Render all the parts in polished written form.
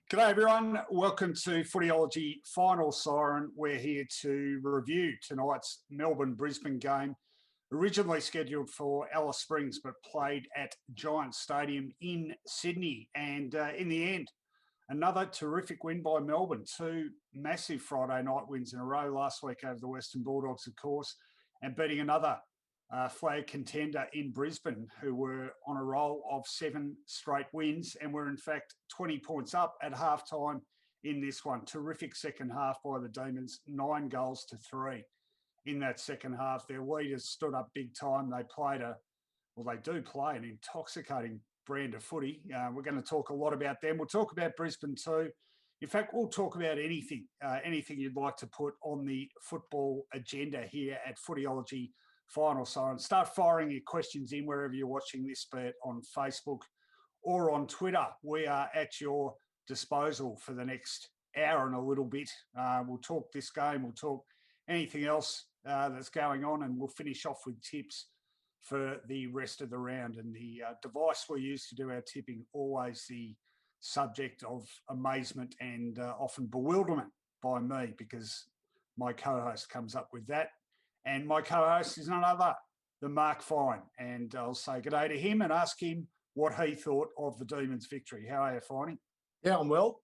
G'day everyone, welcome to Footyology Final Siren. We're here to review tonight's Melbourne-Brisbane game, originally scheduled for Alice Springs but played at Giants Stadium in Sydney. And in the end, another terrific win by Melbourne. Two massive Friday night wins in a row, last week over the Western Bulldogs, of course, and beating another flag contender in Brisbane, who were on a roll of 7 straight wins and were in fact 20 points up at halftime in this one. Terrific second half by the Demons, 9 goals to 3 in that second half. Their leaders stood up big time. They played they do play an intoxicating brand of footy. We're going to talk a lot about them. We'll talk about Brisbane too. In fact, we'll talk about anything you'd like to put on the football agenda here at Footyology Final Siren. Start firing your questions in wherever you're watching this, be it on Facebook or on Twitter. We are at your disposal for the next hour and a little bit. We'll talk this game, we'll talk anything else that's going on, and we'll finish off with tips for the rest of the round. And the device we use to do our tipping, always the subject of amazement and often bewilderment by me, because my co-host comes up with that. And my co-host is none other than Mark Fine. And I'll say good day to him and ask him what he thought of the Demons' victory. How are you, Finey? Yeah, I'm well.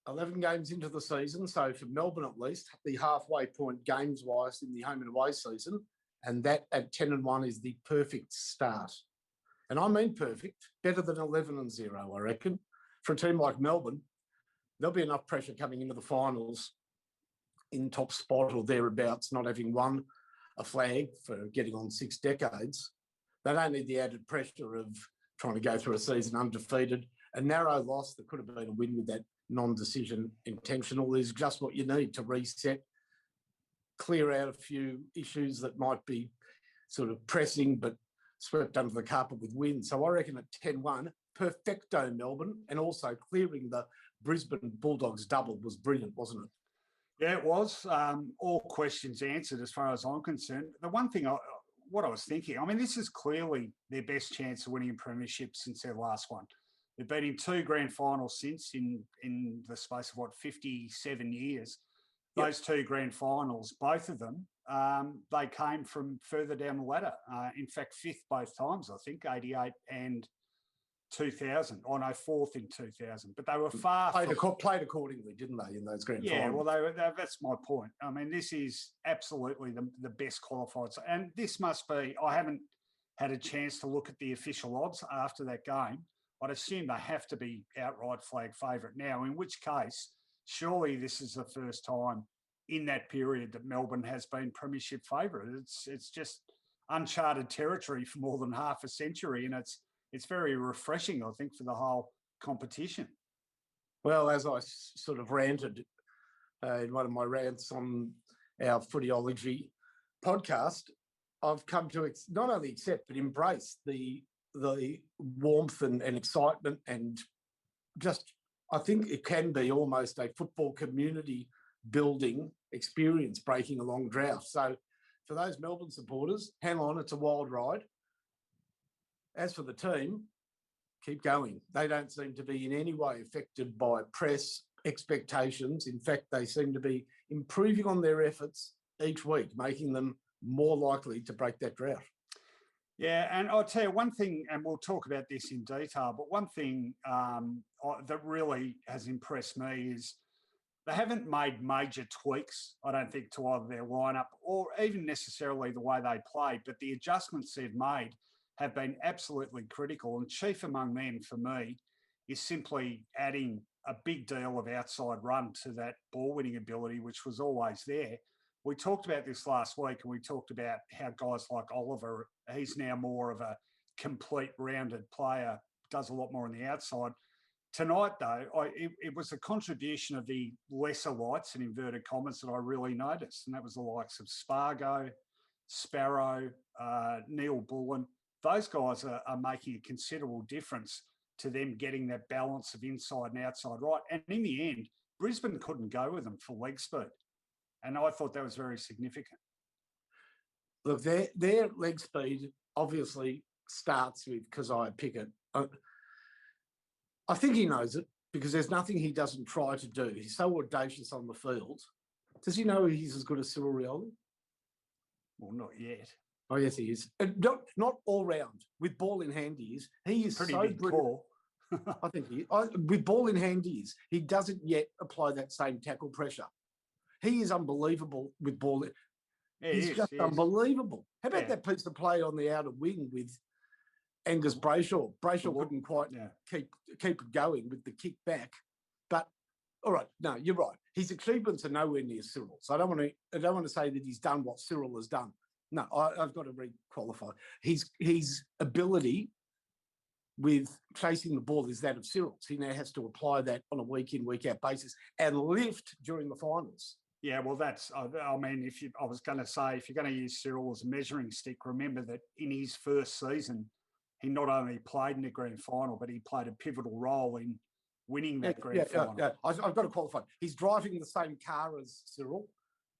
11 games into the season, so for Melbourne at least, the halfway point games-wise in the home and away season, and that at 10-1 is the perfect start. And I mean perfect, better than 11-0, I reckon. For a team like Melbourne, there'll be enough pressure coming into the finals in top spot or thereabouts, not having won a flag for getting on 6 decades. They don't need the added pressure of trying to go through a season undefeated. A narrow loss that could have been a win with that non-decision intentional is just what you need to reset, clear out a few issues that might be sort of pressing but swept under the carpet with wins. So I reckon at 10-1, perfecto Melbourne, and also clearing the Brisbane Bulldogs double was brilliant, wasn't it? Yeah, it was. All questions answered as far as I'm concerned. The one thing, what I was thinking, I mean, this is clearly their best chance of winning a premiership since their last one. They've been in 2 grand finals since in the space of, 57 years. Yep. Those 2 grand finals, both of them, they came from further down the ladder. In fact, 5th both times, I think, 88 and 2000. Oh no, 4th in 2000. But they were played accordingly, didn't they, in those grand finals? Yeah, well, that's my point. I mean, this is absolutely the best qualified. And this must be, I haven't had a chance to look at the official odds after that game. I'd assume they have to be outright flag favourite now, in which case, surely this is the first time in that period that Melbourne has been premiership favourite. It's just uncharted territory for more than half a century, and it's very refreshing, I think, for the whole competition. Well, as I sort of ranted in one of my rants on our Footyology podcast, I've come to not only accept but embrace the warmth and excitement, and just I think it can be almost a football community building experience breaking a long drought. So for those Melbourne supporters, hang on, it's a wild ride. As for the team, keep going. They don't seem to be in any way affected by press expectations. In fact, they seem to be improving on their efforts each week, making them more likely to break that drought. Yeah, and I'll tell you one thing, and we'll talk about this in detail, but one thing that really has impressed me is they haven't made major tweaks, I don't think, to either their lineup or even necessarily the way they played, but the adjustments they've made have been absolutely critical. And chief among them, for me, is simply adding a big deal of outside run to that ball-winning ability, which was always there. We talked about this last week, and we talked about how guys like Oliver, he's now more of a complete rounded player, does a lot more on the outside. Tonight, though, it was a contribution of the lesser lights, in inverted commas, that I really noticed, and that was the likes of Spargo, Sparrow, Neil Bullen. Those guys are making a considerable difference to them getting that balance of inside and outside right. And in the end, Brisbane couldn't go with them for leg speed. And I thought that was very significant. Look, their leg speed obviously starts with Keziah Pickett. I think he knows it. because there's nothing he doesn't try to do. He's so audacious on the field. Does he know he's as good as Cyril Rioli? Well, not yet. Oh, yes, he is. And not all round. With ball in hand, he is. He is Pretty so big brilliant. call. I think with ball in hand, he is. He doesn't yet apply that same tackle pressure. He is unbelievable with ball. He's just unbelievable. How about that piece of play on the outer wing with Angus Brayshaw? Brayshaw couldn't quite keep it going with the kick back. But all right, no, you're right. His achievements are nowhere near Cyril. So I don't want to say that he's done what Cyril has done. No, I've got to re-qualify. His ability with chasing the ball is that of Cyril's. He now has to apply that on a week in, week out basis and lift during the finals. Yeah, well, I mean, I was going to say, if you're going to use Cyril as a measuring stick, remember that in his first season, he not only played in the grand final, but he played a pivotal role in winning that grand final. Yeah. I've got to qualify. He's driving the same car as Cyril.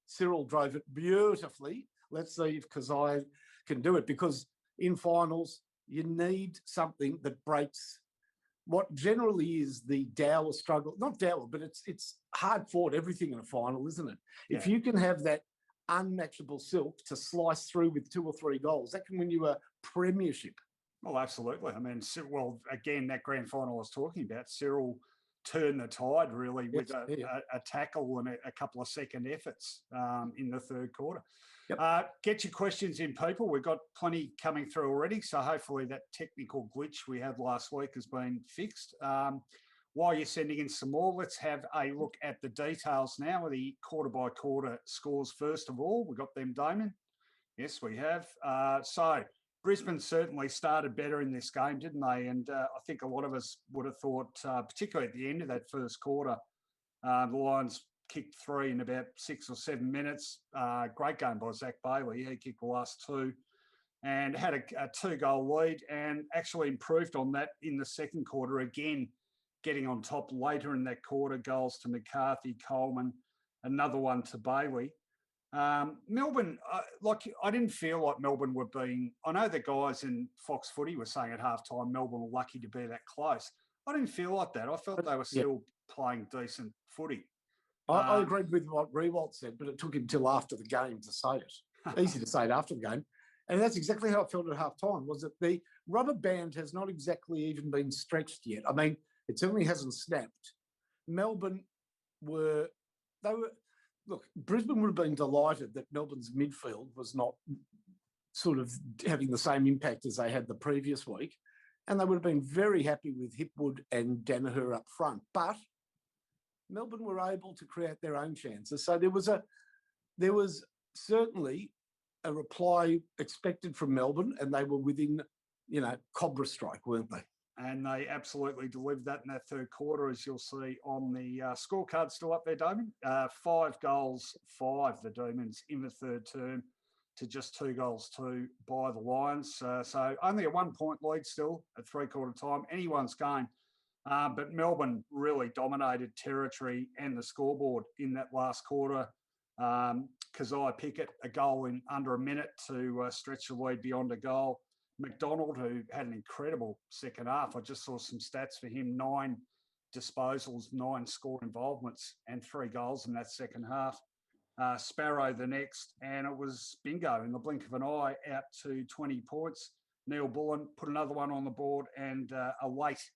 Cyril drove it beautifully. Let's see if Kazai can do it, because in finals, you need something that breaks what generally is the dour struggle. Not dour, but it's hard fought everything in a final, isn't it? Yeah. If you can have that unmatchable silk to slice through with 2 or 3 goals, that can win you a premiership. Well, absolutely. I mean, well, again, that grand final I was talking about, Cyril turned the tide really with a tackle and a couple of second efforts in the third quarter. Yep. Get your questions in, people. We've got plenty coming through already, so hopefully that technical glitch we had last week has been fixed. While you're sending in some more, let's have a look at the details now, the quarter-by-quarter scores first of all. We've got them, Damon. Yes, we have. So Brisbane certainly started better in this game, didn't they? And I think a lot of us would have thought, particularly at the end of that first quarter, the Lions kicked 3 in about 6 or 7 minutes. Great game by Zach Bailey. He kicked the last 2 and had a 2-goal lead, and actually improved on that in the second quarter, again, getting on top later in that quarter. Goals to McCarthy, Coleman, another one to Bailey. Melbourne, I didn't feel like Melbourne were being, I know the guys in Fox Footy were saying at halftime Melbourne were lucky to be that close. I didn't feel like that. I felt they were still playing decent footy. I agreed with what Rewalt said, but it took him till after the game to say it. Easy to say it after the game. And that's exactly how it felt at halftime, was that the rubber band has not exactly even been stretched yet. I mean, it certainly hasn't snapped. Melbourne look, Brisbane would have been delighted that Melbourne's midfield was not sort of having the same impact as they had the previous week. And they would have been very happy with Hipwood and Danaher up front. But Melbourne were able to create their own chances. So there was certainly a reply expected from Melbourne, and they were within, Cobra strike, weren't they? And they absolutely delivered that in that third quarter, as you'll see on the scorecard still up there, Damon. 5 goals, 5, the Demons, in the third term, to just 2 goals, 2 by the Lions. So only a 1-point lead still at three-quarter time. Anyone's game. But Melbourne really dominated territory and the scoreboard in that last quarter. Kazai Pickett, a goal in under a minute to stretch the lead beyond a goal. McDonald, who had an incredible second half. I just saw some stats for him: 9 disposals, 9 score involvements, and 3 goals in that second half. Sparrow the next, and it was bingo in the blink of an eye, out to 20 points. Neil Bullen put another one on the board, and a late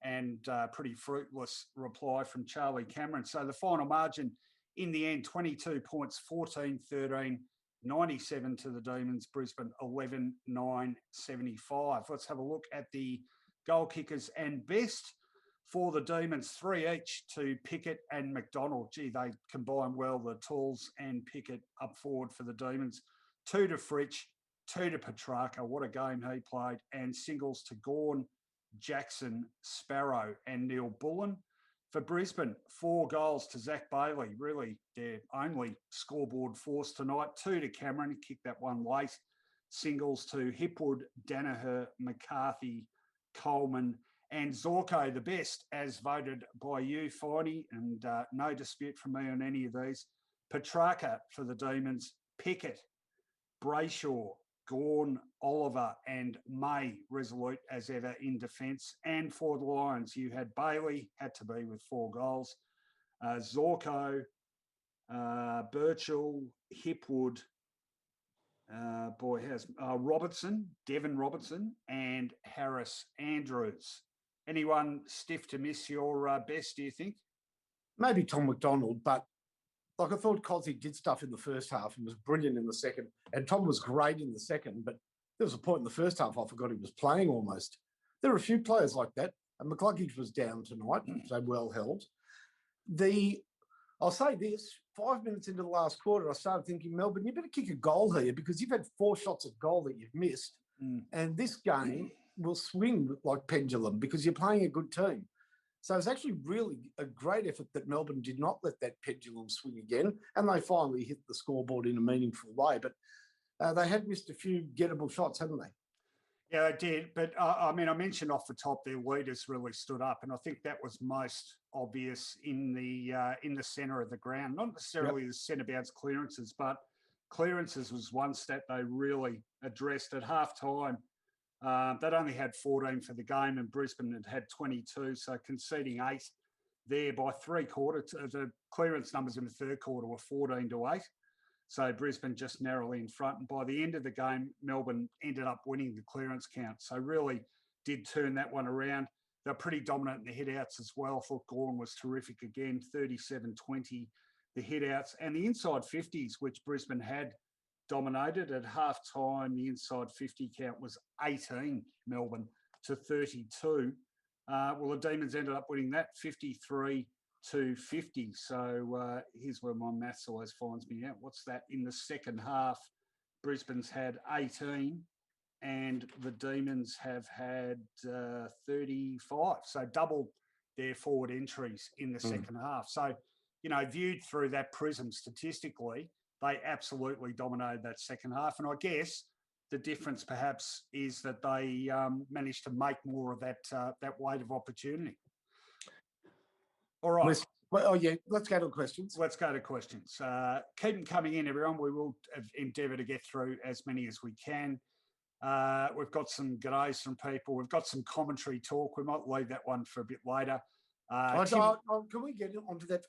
and pretty fruitless reply from Charlie Cameron. So the final margin in the end, 22 points, 14-13. 97 to the Demons, Brisbane 11-9-75. Let's have a look at the goal kickers and best for the Demons. 3 each to Pickett and McDonald. Gee, they combine well, the Tools and Pickett up forward for the Demons. 2 to Fritsch, 2 to Petrarca. What a game he played. And singles to Gawn, Jackson, Sparrow and Neil Bullen. For Brisbane, 4 goals to Zach Bailey, really their only scoreboard force tonight. 2 to Cameron, kicked that one late. Singles to Hipwood, Danaher, McCarthy, Coleman and Zorko, the best, as voted by you, Finey, and no dispute from me on any of these. Petrarca for the Demons, Pickett, Brayshaw, Gawn, Oliver and May resolute as ever in defence. And for the Lions, you had Bailey, had to be with 4 goals, Zorko, Birchall, Hipwood, Robertson, Devon Robertson, and Harris Andrews. Anyone stiff to miss your best, do you think? Maybe Tom McDonald, but like I thought Cosy did stuff in the first half and was brilliant in the second. And Tom was great in the second, but there was a point in the first half I forgot he was playing almost. There are a few players like that. And McCluggage was down tonight, so well held. I'll say this, 5 minutes into the last quarter, I started thinking, Melbourne, you better kick a goal here because you've had 4 shots at goal that you've missed. And this game will swing like pendulum because you're playing a good team. So it's actually really a great effort that Melbourne did not let that pendulum swing again, and they finally hit the scoreboard in a meaningful way. But they had missed a few gettable shots, hadn't they? Yeah, they did. But I mean, I mentioned off the top, their leaders really stood up, and I think that was most obvious in the centre of the ground. Not necessarily the centre bounce clearances, but clearances was one stat they really addressed at half time. They'd only had 14 for the game and Brisbane had 22, so conceding 8 there by 3/4. The clearance numbers in the third quarter were 14-8. So Brisbane just narrowly in front. And by the end of the game, Melbourne ended up winning the clearance count. So really did turn that one around. They're pretty dominant in the hit-outs as well. I thought Gawn was terrific again, 37-20, the hit-outs. And the inside 50s, which Brisbane had dominated at half time. The inside 50 count was 18, Melbourne to 32. Well, the Demons ended up winning that 53-50. So here's where my maths always finds me out. What's that? In the second half, Brisbane's had 18 and the Demons have had 35. So double their forward entries in the second half. So, you know, viewed through that prism statistically, they absolutely dominated that second half. And I guess the difference perhaps is that they managed to make more of that weight of opportunity. All right. Let's go to questions. Let's go to questions. Keep them coming in, everyone. We will endeavour to get through as many as we can. We've got some g'days from people. We've got some commentary talk. We might leave that one for a bit later. Can we get onto that?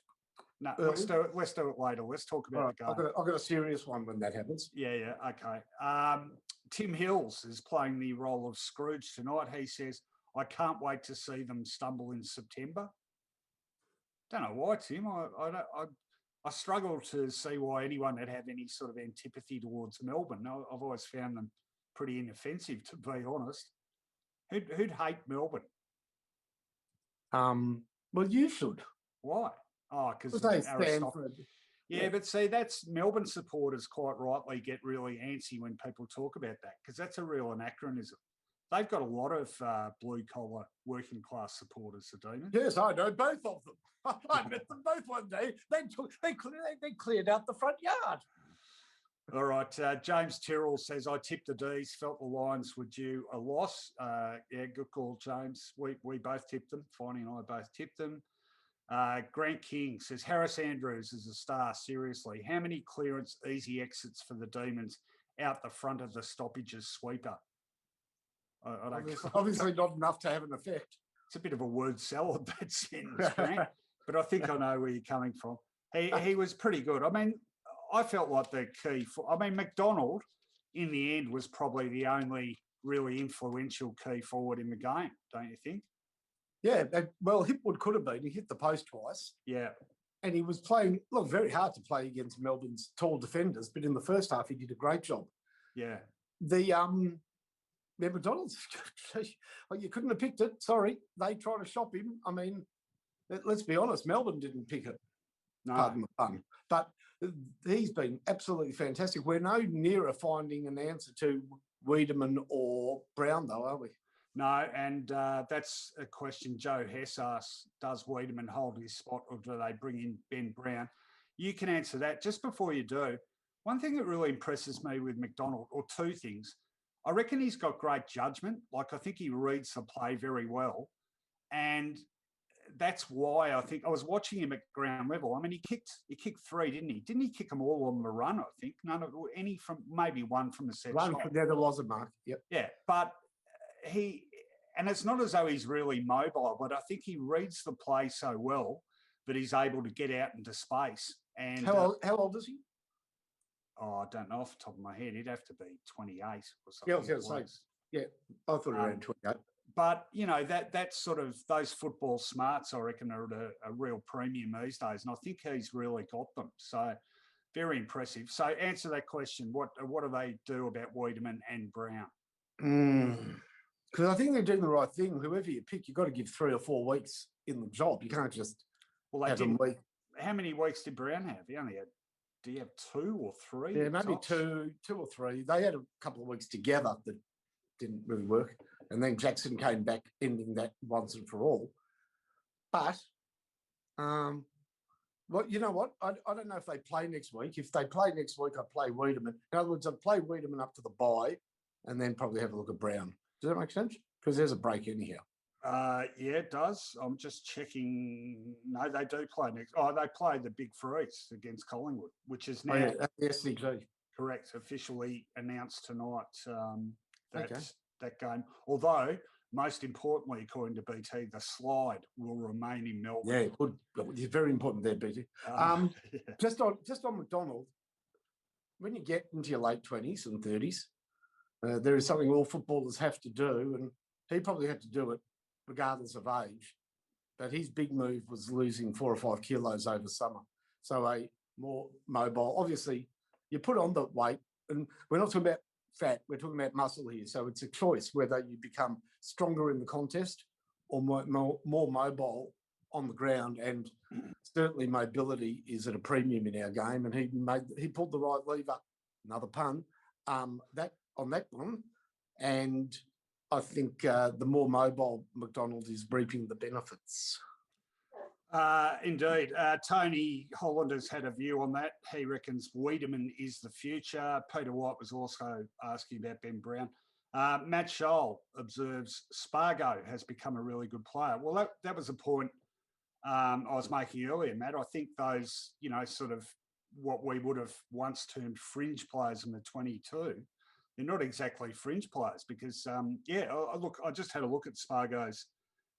No, let's do it later. Let's talk about the game. I've got a serious one when that happens. Yeah, okay. Tim Hills is playing the role of Scrooge tonight. He says, I can't wait to see them stumble in September. Don't know why, Tim. I struggle to see why anyone would have any sort of antipathy towards Melbourne. I've always found them pretty inoffensive, to be honest. Who'd hate Melbourne? Well, you should. Why? Oh, because they stand for it. Yeah, but see, that's Melbourne supporters quite rightly get really antsy when people talk about that because that's a real anachronism. They've got a lot of blue-collar, working-class supporters, the Demons. Yes, I know both of them. I met them both one day. They cleared out the front yard. All right. James Tyrrell says, I tipped the D's, felt the Lions were due a loss. Yeah, good call, James. We both tipped them. Finey and I both tipped them. Grant King says, Harris Andrews is a star, seriously. How many clearance easy exits for the Demons out the front of the stoppages sweeper? I don't obviously not enough to have an effect. It's a bit of a word salad, that sentence, Grant, but I think I know where you're coming from. He was pretty good. I mean, I felt like the key McDonald, in the end, was probably the only really influential key forward in the game, don't you think? Yeah, well, Hipwood could have been. He hit the post twice. Yeah. And he was playing, look, very hard to play against Melbourne's tall defenders, but in the first half, he did a great job. Yeah. McDonald's, you couldn't have picked it. Sorry. They tried to shop him. I mean, let's be honest, Melbourne didn't pick it. No. Pardon the pun. But he's been absolutely fantastic. We're no nearer finding an answer to Wiedemann or Brown, though, are we? No, and that's a question Joe Hess asks, does Wiedemann hold his spot or do they bring in Ben Brown? You can answer that. Just before you do, one thing that really impresses me with McDonald, or two things, I reckon he's got great judgment. Like, I think he reads the play very well. And that's why I think I was watching him at ground level. I mean, he kicked 3, didn't he? Didn't he kick them all on the run? I think none of any from maybe one from the set shot. There was a mark. Yep. Yeah, but and it's not as though he's really mobile, but I think he reads the play so well that he's able to get out into space. And how old is he? Oh, I don't know off the top of my head. He'd have to be 28 or something. Yeah, I was going to say. Yeah, I thought around 28. But, you know, that's sort of those football smarts, I reckon, are at a real premium these days. And I think he's really got them. So very impressive. So answer that question. What do they do about Wiedemann and Brown? Because I think they're doing the right thing. Whoever you pick, you've got to give 3 or 4 weeks in the job. You can't just have them week. How many weeks did Brown have? He only had, do you have 2 or 3? Yeah, maybe two or 3. They had a couple of weeks together that didn't really work. And then Jackson came back, ending that once and for all. But, well, you know what? I don't know if they play next week. If they play next week, I play Wiedemann. In other words, I'd play Wiedemann up to the bye and then probably have a look at Brown. Does that make sense? Because there's a break anyhow. Yeah, it does. I'm just checking. No, they do play next. Oh, they play the Big Freeze against Collingwood, which is now the SCG. Correct, officially announced tonight. That game. Although, most importantly, according to BT, the slide will remain in Melbourne. Yeah, good. It's very important there, BT. Yeah. Just on McDonald, when you get into your late 20s and 30s, there is something all footballers have to do, and he probably had to do it regardless of age. But his big move was losing 4 or 5 kilos over summer. So a more mobile, obviously, you put on the weight, and we're not talking about fat, we're talking about muscle here. So it's a choice whether you become stronger in the contest or more mobile on the ground. And certainly mobility is at a premium in our game. And he pulled the right lever, another pun, on that one. And I think the more mobile McDonald is reaping the benefits. Indeed. Tony Hollander's had a view on that. He reckons Wiedemann is the future. Peter White was also asking about Ben Brown. Matt Scholl observes Spargo has become a really good player. Well, that was a point I was making earlier, Matt. I think those, you know, sort of what we would have once termed fringe players in the 22, they're not exactly fringe players because, look, I just had a look at Spargo's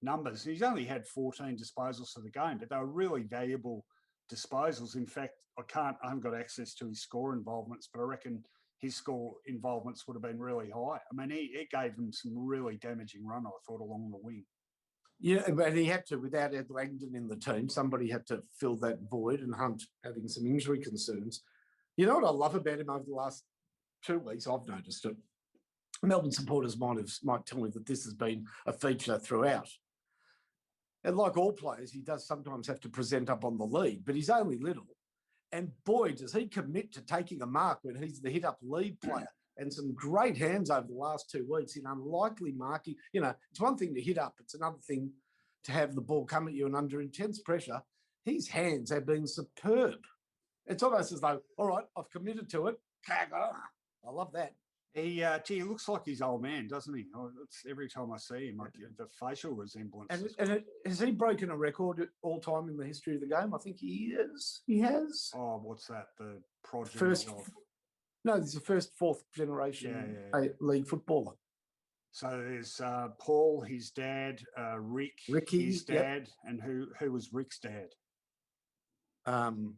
numbers. He's only had 14 disposals for the game, but they were really valuable disposals. In fact, I haven't got access to his score involvements, but I reckon his score involvements would have been really high. I mean, he gave them some really damaging run, I thought, along the wing. Yeah, but he had to, without Ed Langdon in the team, somebody had to fill that void, and Hunt having some injury concerns. You know what I love about him over the last 2 weeks? I've noticed it. Melbourne supporters might tell me that this has been a feature throughout. And like all players, he does sometimes have to present up on the lead, but he's only little. And boy, does he commit to taking a mark when he's the hit-up lead player. And some great hands over the last 2 weeks in unlikely marking. You know, it's one thing to hit up. It's another thing to have the ball come at you and under intense pressure. His hands have been superb. It's almost as though, all right, I've committed to it. I love that. He looks like his old man, doesn't he? It's every time I see him, the facial resemblance. And has he broken a record all time in the history of the game? I think he is. He has. Oh, what's that? The progeny No, he's the first 4th generation league footballer. So there's Paul, his dad, Ricky, his dad, and who was Rick's dad? You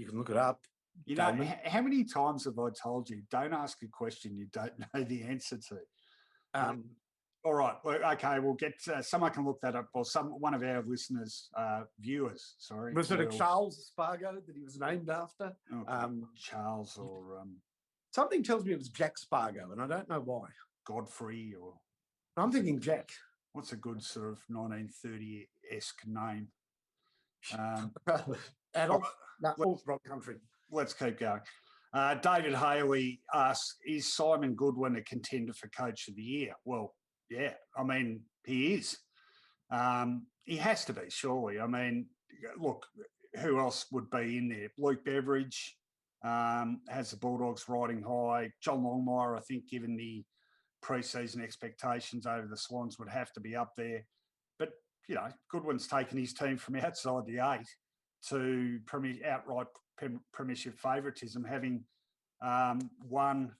can look it up. You know, how many times have I told you, don't ask a question you don't know the answer to? All right. Well, okay, we'll get someone can look that up, or one of our listeners, viewers. Sorry, was it a Charles Spargo that he was named after? Charles or something tells me it was Jack Spargo, and I don't know why. Godfrey or I'm thinking Jack. What's a good sort of 1930-esque name? Adolf, wrong country. Let's keep going. David Haley asks, is Simon Goodwin a contender for Coach of the Year? Well, yeah, I mean, he is. He has to be, surely. I mean, look, who else would be in there? Luke Beveridge has the Bulldogs riding high. John Longmire, I think, given the pre-season expectations over the Swans, would have to be up there. But Goodwin's taken his team from outside the 8 to outright premiership favouritism, having won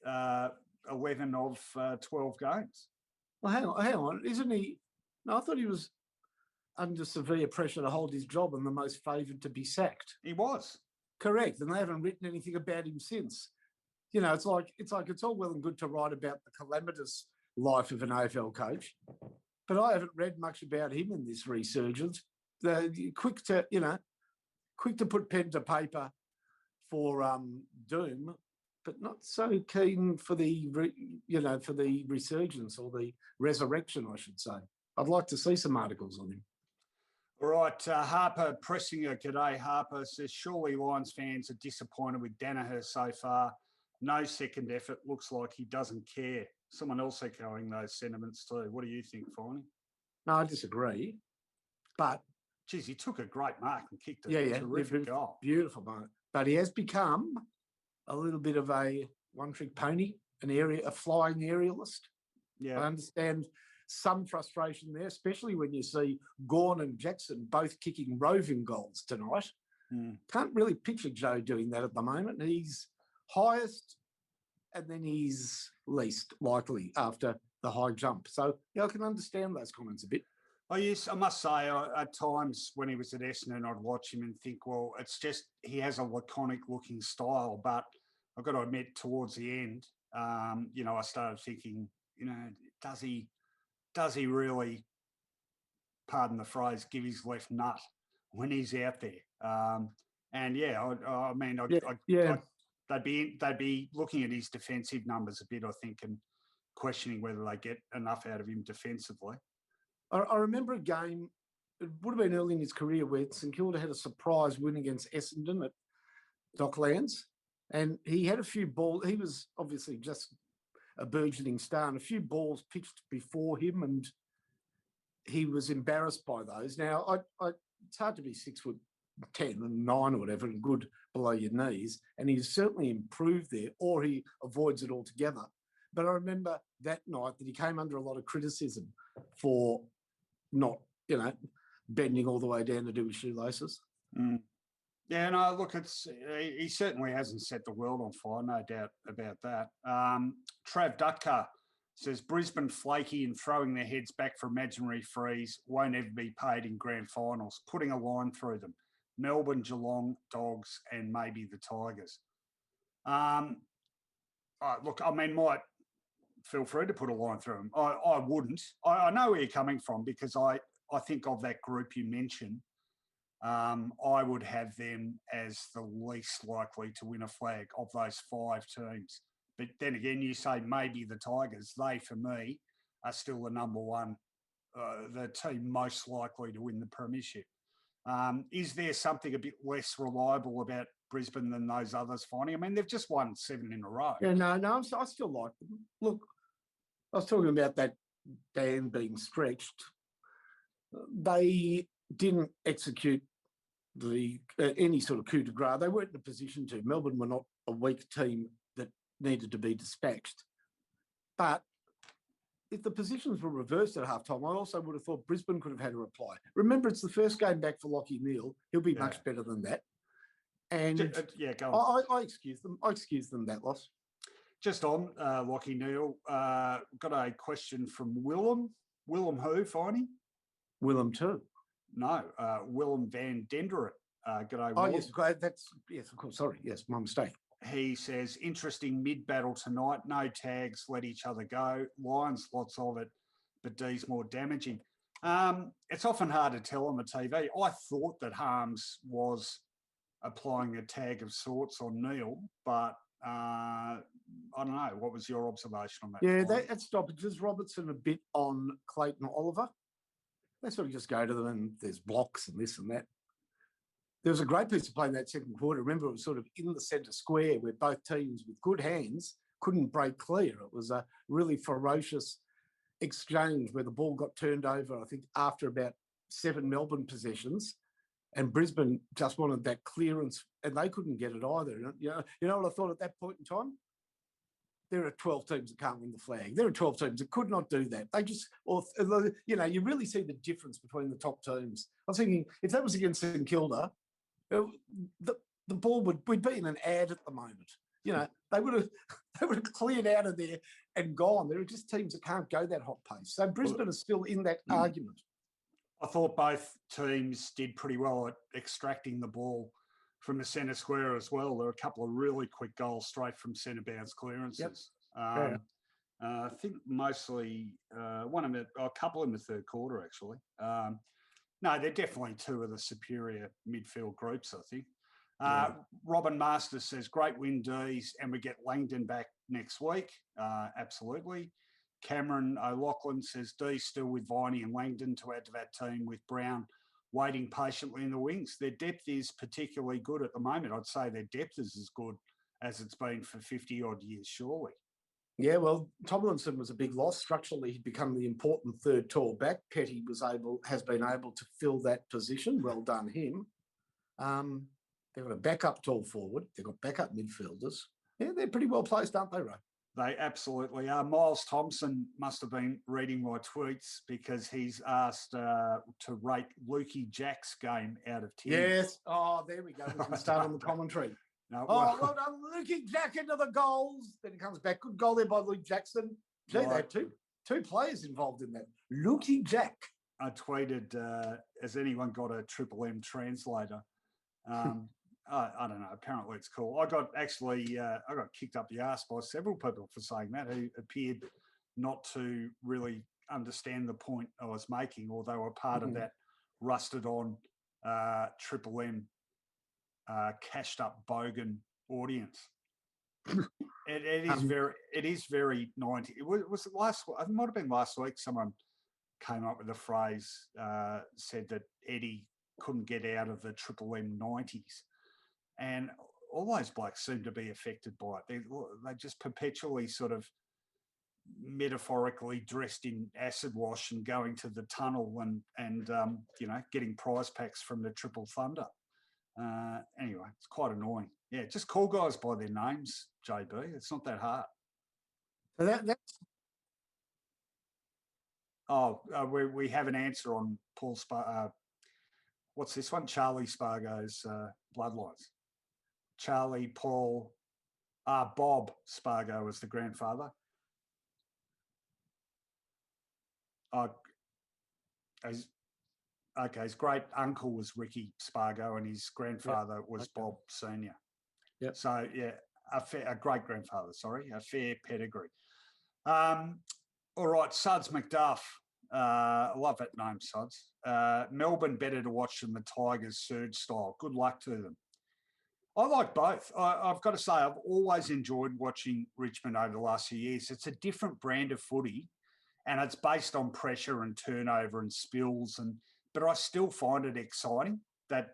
11 of 12 games. Well, hang on. Isn't he? No, I thought he was under severe pressure to hold his job and the most favoured to be sacked. He was. Correct. And they haven't written anything about him since. It's all well and good to write about the calamitous life of an AFL coach, but I haven't read much about him in this resurgence. Quick to put pen to paper for doom, but not so keen for the resurgence or the resurrection, I should say. I'd like to see some articles on him. All right, Harper Pressinger, g'day Harper, says, surely Lions fans are disappointed with Danaher so far. No second effort, looks like he doesn't care. Someone else echoing those sentiments too. What do you think, Finey? No, I disagree. But geez, he took a great mark and kicked a terrific goal. Beautiful mark. But he has become a little bit of a one-trick pony, a flying aerialist. Yeah. I understand some frustration there, especially when you see Gawn and Jackson both kicking roving goals tonight. Can't really picture Joe doing that at the moment. He's highest and then he's least likely after the high jump. So, I can understand those comments a bit. Oh, yes, I must say, at times when he was at Essendon, I'd watch him and think, well, it's just he has a laconic-looking style. But I've got to admit, towards the end, I started thinking, does he really, pardon the phrase, give his left nut when he's out there? They'd be looking at his defensive numbers a bit, I think, and questioning whether they get enough out of him defensively. I remember a game, it would have been early in his career, where St Kilda had a surprise win against Essendon at Docklands, and he had a few balls. He was obviously just a burgeoning star, and a few balls pitched before him, and he was embarrassed by those. Now, it's hard to be 6'10" and 9 or whatever, and good below your knees, and he's certainly improved there, or he avoids it altogether. But I remember that night that he came under a lot of criticism for not, bending all the way down to do his shoelaces. Yeah, no, look, he certainly hasn't set the world on fire, no doubt about that. Trav Dutka says, Brisbane flaky and throwing their heads back for imaginary frees, won't ever be paid in grand finals, putting a line through them. Melbourne, Geelong, Dogs, and maybe the Tigers. Look, I mean, might feel free to put a line through them. I wouldn't. I know where you're coming from, because I think of that group you mentioned, I would have them as the least likely to win a flag of those 5 teams. But then again, you say maybe the Tigers. They, for me, are still the number one, the team most likely to win the premiership. Is there something a bit less reliable about Brisbane than those others, Finey? I mean, they've just won 7 in a row. Yeah, no, I still like them. Look, I was talking about that ban being stretched. They didn't execute any sort of coup de grace. They weren't in a position to. Melbourne were not a weak team that needed to be dispatched. But if the positions were reversed at halftime, I also would have thought Brisbane could have had a reply. Remember, it's the first game back for Lachie Neale. He'll be much better than that. And go on. I excuse them. I excuse them that loss. Just on Lachie Neale, got a question from Willem. Willem who, Finey? Willem too. No, Willem van Denderen. G'day, oh, Willem. Yes, of course. Sorry, yes, my mistake. He says, interesting mid-battle tonight. No tags, let each other go. Lions, lots of it, but D's more damaging. It's often hard to tell on the TV. I thought that Harms was applying a tag of sorts on Neale, but I don't know. What was your observation on that? Yeah, that stoppages. Robertson a bit on Clayton Oliver. They sort of just go to them and there's blocks and this and that. There was a great piece of play in that second quarter. Remember, it was sort of in the centre square where both teams with good hands couldn't break clear. It was a really ferocious exchange where the ball got turned over, I think, after about 7 Melbourne possessions, and Brisbane just wanted that clearance and they couldn't get it either. You know what I thought at that point in time? there are 12 teams that can't win the flag. There are 12 teams that could not do that. They just, you really see the difference between the top teams. I was thinking, if that was against St Kilda, the ball we'd be in an ad at the moment. They would have cleared out of there and gone. There are just teams that can't go that hot pace. So Brisbane is still in that argument. I thought both teams did pretty well at extracting the ball from the centre square as well. There were a couple of really quick goals straight from centre bounce clearances. Yep. I think mostly a couple in the third quarter, actually. No, they're definitely two of the superior midfield groups, I think. Robin Masters says, great win, D's, and we get Langdon back next week. Absolutely. Cameron O'Loughlin says, D's still with Viney and Langdon to add to that team with Brown waiting patiently in the wings. Their depth is particularly good at the moment. I'd say their depth is as good as it's been for 50-odd years, surely. Yeah, well, Tomlinson was a big loss. Structurally, he'd become the important third tall back. Petty has been able to fill that position. Well done, him. They've got a backup tall forward. They've got backup midfielders. Yeah, they're pretty well placed, aren't they, Ray? They absolutely are. Miles Thompson must have been reading my tweets because he's asked to rate Lukey Jack's game out of 10. Yes. Oh, there we go. We can start on the commentary. No, well done, Lukey Jack into the goals. Then he comes back. Good goal there by Luke Jackson. Gee, they had two players involved in that. Lukey Jack. I tweeted, has anyone got a Triple M translator? I don't know. Apparently it's cool. I got kicked up the arse by several people for saying that, who appeared not to really understand the point I was making, or they were part of that rusted on Triple M cashed up bogan audience. It is very 90. Was it last? It might have been last week. Someone came up with a phrase, said that Eddie couldn't get out of the Triple M 90s. And all those blokes seem to be affected by it. They just perpetually sort of metaphorically dressed in acid wash and going to the tunnel and getting prize packs from the Triple Thunder. Anyway, it's quite annoying. Yeah, just call guys by their names, JB. It's not that hard. We have an answer on Paul what's this one? Charlie Spargo's bloodlines. Charlie, Paul, Bob Spargo was the grandfather. His great uncle was Ricky Spargo and his grandfather was Bob Senior. Yep. So, yeah, a great grandfather, a fair pedigree. All right, Suds McDuff. I love that name, Suds. Melbourne better to watch than the Tigers surge style. Good luck to them. I like both. I've got to say, I've always enjoyed watching Richmond over the last few years. It's a different brand of footy, and it's based on pressure and turnover and spills. But I still find it exciting that,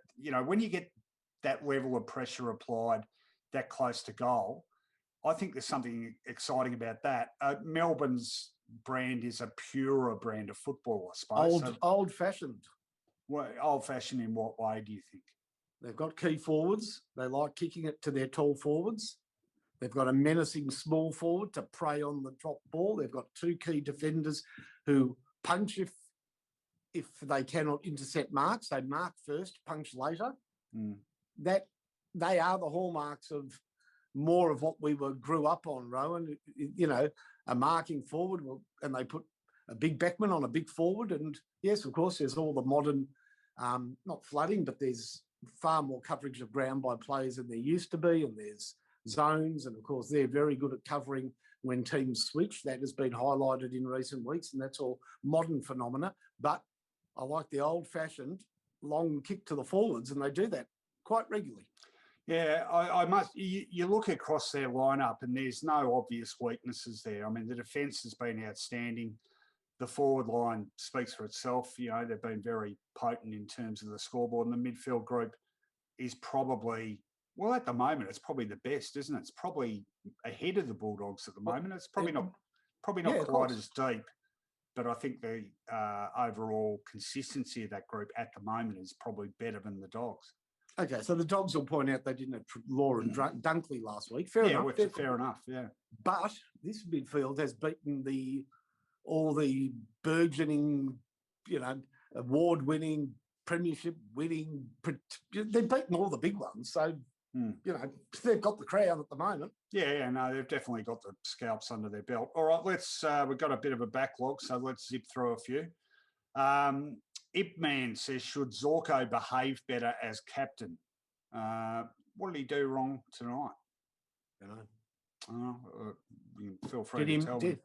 when you get that level of pressure applied that close to goal, I think there's something exciting about that. Melbourne's brand is a purer brand of football, I suppose. Old-fashioned. Well, old-fashioned in what way do you think? They've got key forwards. They like kicking it to their tall forwards. They've got a menacing small forward to prey on the drop ball. They've got two key defenders who punch if they cannot intercept marks. They mark first, punch later. That they are the hallmarks of more of what we grew up on, Rowan. A marking forward, and they put a big backman on a big forward. And yes, of course, there's all the modern, not flooding, but there's far more coverage of ground by players than there used to be, and there's zones, and of course they're very good at covering when teams switch. That has been highlighted in recent weeks, and that's all modern phenomena. But I like the old-fashioned long kick to the forwards, and they do that quite regularly. Yeah, I must. You look across their lineup, and there's no obvious weaknesses there. I mean, the defence has been outstanding. The forward line speaks for itself. They've been very potent in terms of the scoreboard, and the midfield group is probably, well, at the moment, it's probably the best, isn't it? It's probably ahead of the Bulldogs at the moment. It's probably not quite as deep, but I think the overall consistency of that group at the moment is probably better than the Dogs. Okay, so the Dogs will point out they didn't have Law and Dunkley last week. Fair enough. Fair enough, yeah. But this midfield has beaten all the burgeoning, award-winning, premiership-winning. They've beaten all the big ones. So, they've got the crown at the moment. Yeah, no, they've definitely got the scalps under their belt. All right, we've got a bit of a backlog, so let's zip through a few. Ipman says, should Zorko behave better as captain? What did he do wrong tonight? You can feel free to tell me.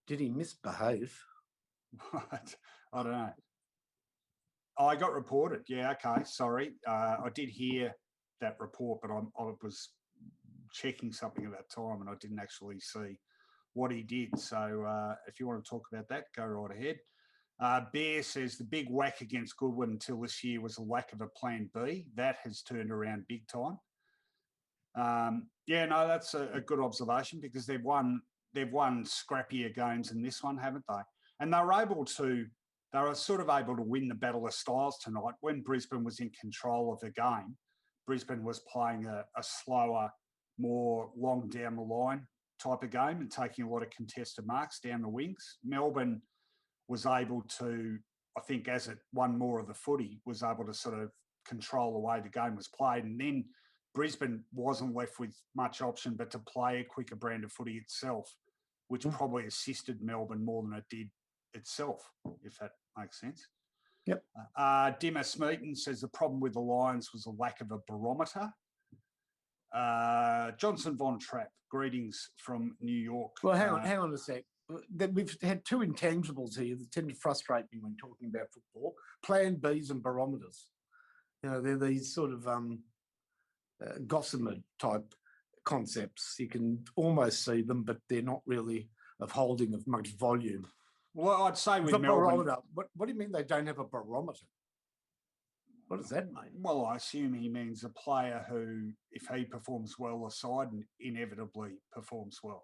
Did he misbehave? I don't know. I got reported. Yeah, okay, sorry. I did hear that report, but I was checking something at that time and I didn't actually see what he did. So if you want to talk about that, go right ahead. Bear says the big whack against Goodwin until this year was a lack of a plan B. That has turned around big time. That's a good observation because they've won scrappier games than this one, haven't they? And they were sort of able to win the battle of styles tonight. When Brisbane was in control of the game, Brisbane was playing a slower, more long down the line type of game and taking a lot of contested marks down the wings. Melbourne was able to, I think, as it won more of the footy, was able to sort of control the way the game was played. And then Brisbane wasn't left with much option but to play a quicker brand of footy itself, which probably assisted Melbourne more than it did itself, if that makes sense. Yep. Dimmer Smeaton says the problem with the Lions was a lack of a barometer. Johnson Von Trapp, greetings from New York. Well, hang on a sec. We've had two intangibles here that tend to frustrate me when talking about football: plan Bs and barometers. They're these sort of gossamer type concepts. You can almost see them, but they're not really of holding of much volume. Well, I'd say with the Melbourne... barometer. What do you mean they don't have a barometer? What does that mean? Well, I assume he means a player who, if he performs well, the side inevitably performs well.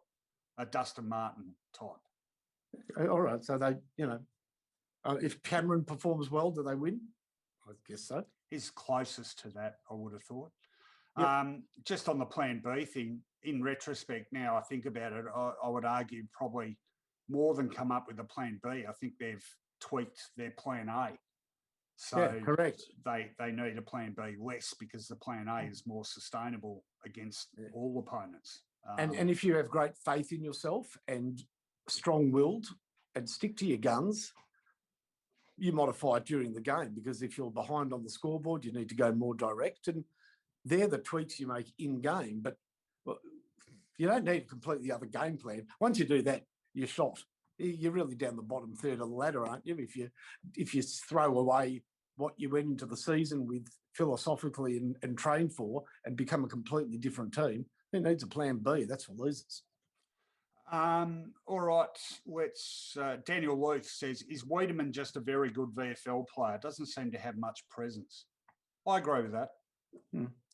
A Dustin Martin type. All right. So they, if Cameron performs well, do they win? I guess so. He's closest to that, I would have thought. Yep. Just on the plan B thing, in retrospect, now I think about it, I would argue probably more than come up with a plan B. I think they've tweaked their plan A. So yeah, correct. They need a plan B less because the plan A is more sustainable against all opponents. And if you have great faith in yourself and strong-willed and stick to your guns, you modify it during the game, because if you're behind on the scoreboard, you need to go more direct. And they're the tweaks you make in-game, but you don't need a completely other game plan. Once you do that, you're shot. You're really down the bottom third of the ladder, aren't you? If you throw away what you went into the season with philosophically and trained for and become a completely different team, who needs a plan B? That's for losers. All right, Daniel Luke says, is Wiedemann just a very good VFL player? Doesn't seem to have much presence. I agree with that.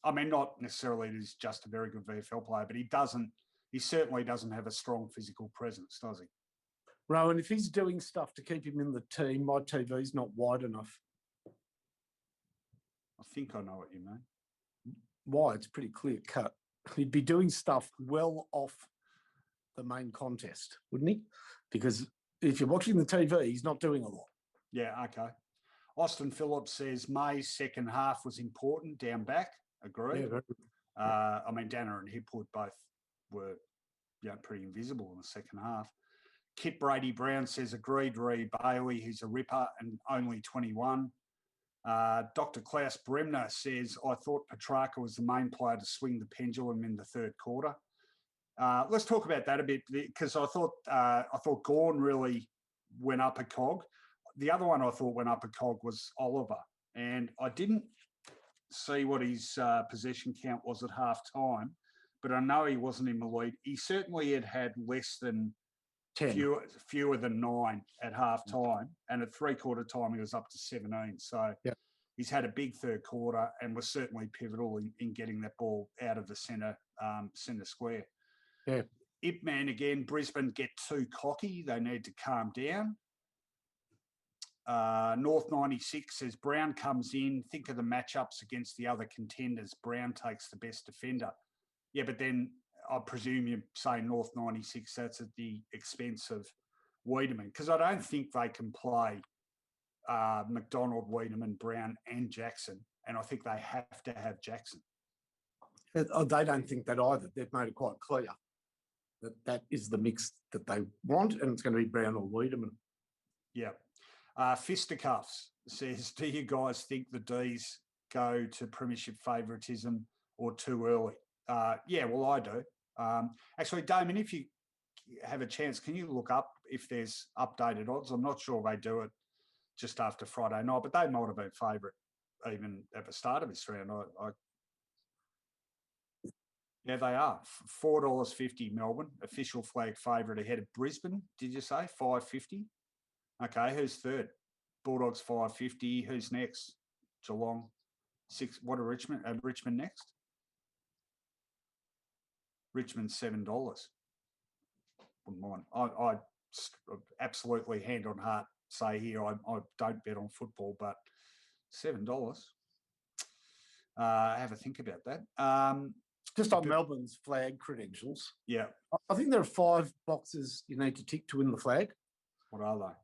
I mean, not necessarily he's just a very good VFL player, but he certainly doesn't have a strong physical presence, does he? Rowan, if he's doing stuff to keep him in the team, my TV's not wide enough. I think I know what you mean. Why? It's pretty clear cut. He'd be doing stuff well off the main contest, wouldn't he? Because if you're watching the TV, he's not doing a lot. Yeah, okay. Austin Phillips says May's second half was important down back. Agreed. Yeah, I mean, Danner and Hipwood both were pretty invisible in the second half. Kit Brady Brown says, agreed, Ree Bailey, he's a ripper and only 21. Dr. Klaus Bremner says, I thought Petrarca was the main player to swing the pendulum in the third quarter. Let's talk about that a bit, because I thought Gawn really went up a cog. The other one I thought went up a cog was Oliver, and I didn't see what his possession count was at half time, but I know he wasn't in the lead. He certainly had less than 10. Fewer than 9 at half time, and at three-quarter time he was up to 17. So he's had a big third quarter and was certainly pivotal in getting that ball out of the centre square. Yeah. Ipman again, Brisbane get too cocky. They need to calm down. North 96 says Brown comes in. Think of the matchups against the other contenders. Brown takes the best defender. Yeah, but then I presume you're saying North 96, that's at the expense of Wiedemann, because I don't think they can play McDonald, Wiedemann, Brown and Jackson. And I think they have to have Jackson. They don't think that either. They've made it quite clear that that is the mix that they want, and it's going to be Brown or Wiedemann. Yeah. Fisticuffs says, do you guys think the D's go to premiership favouritism or too early? Yeah, well, I do. Actually, Damon, if you have a chance, can you look up if there's updated odds? I'm not sure they do it just after Friday night, but they might have been favourite even at the start of this round. Yeah, they are. $4.50 Melbourne, official flag favourite ahead of Brisbane, did you say? $5.50. Okay, who's third? Bulldogs $5.50. Who's next? Geelong $6. What are Richmond? Richmond next? Richmond $7. Wouldn't mind. I absolutely hand on heart say here I don't bet on football, but $7. Have a think about that. Just on Melbourne's flag credentials. Yeah. I think there are 5 boxes you need to tick to win the flag. What are they?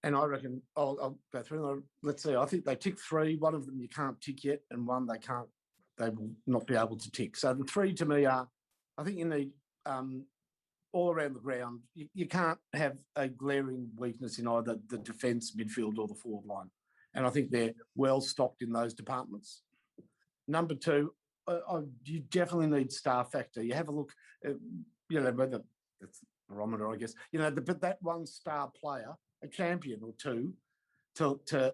And I reckon I'll go through them. Let's see. I think they tick 3. One of them you can't tick yet, and one they will not be able to tick. So the 3 to me are, I think you need all around the ground. You can't have a glaring weakness in either the defence, midfield, or the forward line. And I think they're well stocked in those departments. Number 2, you definitely need star factor. You have a look, whether it's barometer, I guess, but that one star player, a champion or two, to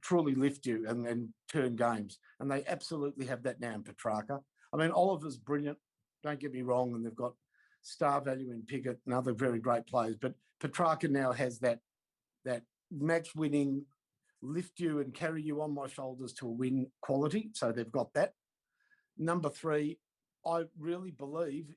truly lift you and then turn games. And they absolutely have that now in Petrarca. I mean, Oliver's brilliant, don't get me wrong, and they've got star value in Pickett and other very great players. But Petrarca now has that match-winning, lift you and carry you on my shoulders to a win quality. So they've got that. Number 3, I really believe,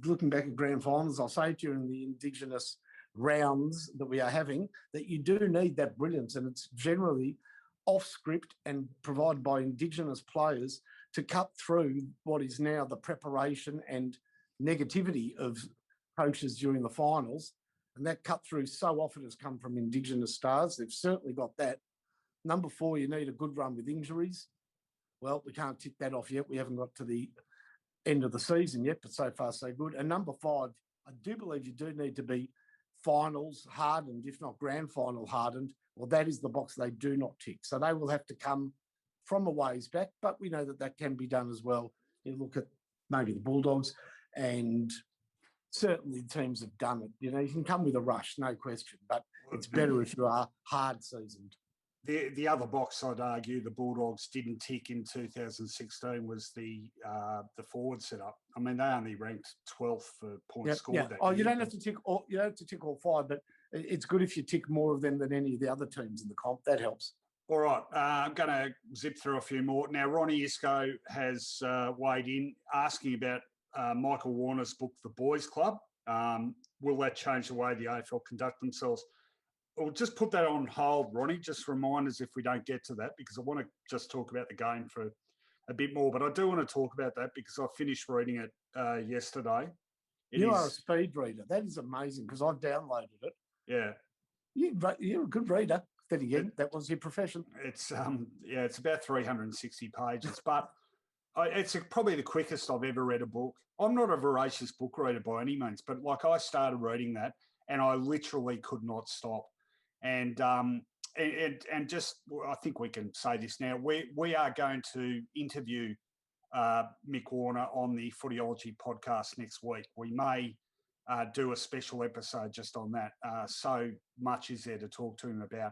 looking back at grand finals, I'll say during the Indigenous rounds that we are having, that you do need that brilliance, and it's generally off script and provided by Indigenous players to cut through what is now the preparation and negativity of coaches during the finals. And that cut through so often has come from Indigenous stars. They've certainly got that. Number 4, you need a good run with injuries. Well, we can't tick that off yet. We haven't got to the end of the season yet, but so far so good. And number 5, I do believe you do need to be finals hardened, if not grand final hardened. Well, that is the box they do not tick. So they will have to come from a ways back, but we know that can be done as well. You look at maybe the Bulldogs, and certainly teams have done it. You can come with a rush, no question, but it's better if you are hard seasoned. The other box I'd argue the Bulldogs didn't tick in 2016 was the forward setup. I mean, they only ranked 12th for points scored. Yeah. That You don't have to tick all. You don't have to tick all 5, but it's good if you tick more of them than any of the other teams in the comp. That helps. All right, I'm going to zip through a few more. Now, Ronnie Isco has weighed in asking about Michael Warner's book, The Boys Club. Will that change the way the AFL conduct themselves? We'll just put that on hold, Ronnie. Just remind us if we don't get to that, because I want to just talk about the game for a bit more. But I do want to talk about that because I finished reading it yesterday. You are a speed reader. That is amazing because I've downloaded it. Yeah. You're a good reader. Then again, that was your profession. It's it's about 360 pages, but it's probably the quickest I've ever read a book. I'm not a voracious book reader by any means, but I started reading that and I literally could not stop. And just, I think we can say this now. We are going to interview Mick Warner on the Footyology podcast next week. We may do a special episode just on that. So much is there to talk to him about.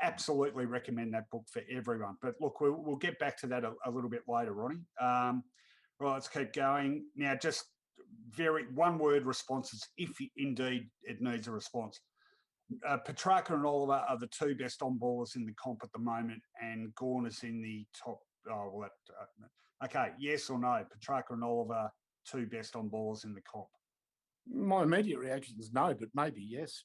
Absolutely recommend that book for everyone. But look, we'll get back to that a little bit later, Ronnie. Right, let's keep going. Now, just one-word responses, if indeed it needs a response. Petrarca and Oliver are the 2 best on-ballers in the comp at the moment, and Gawn is in the top. Okay, yes or no? Petrarca and Oliver, 2 best on-ballers in the comp. My immediate reaction is no, but maybe yes.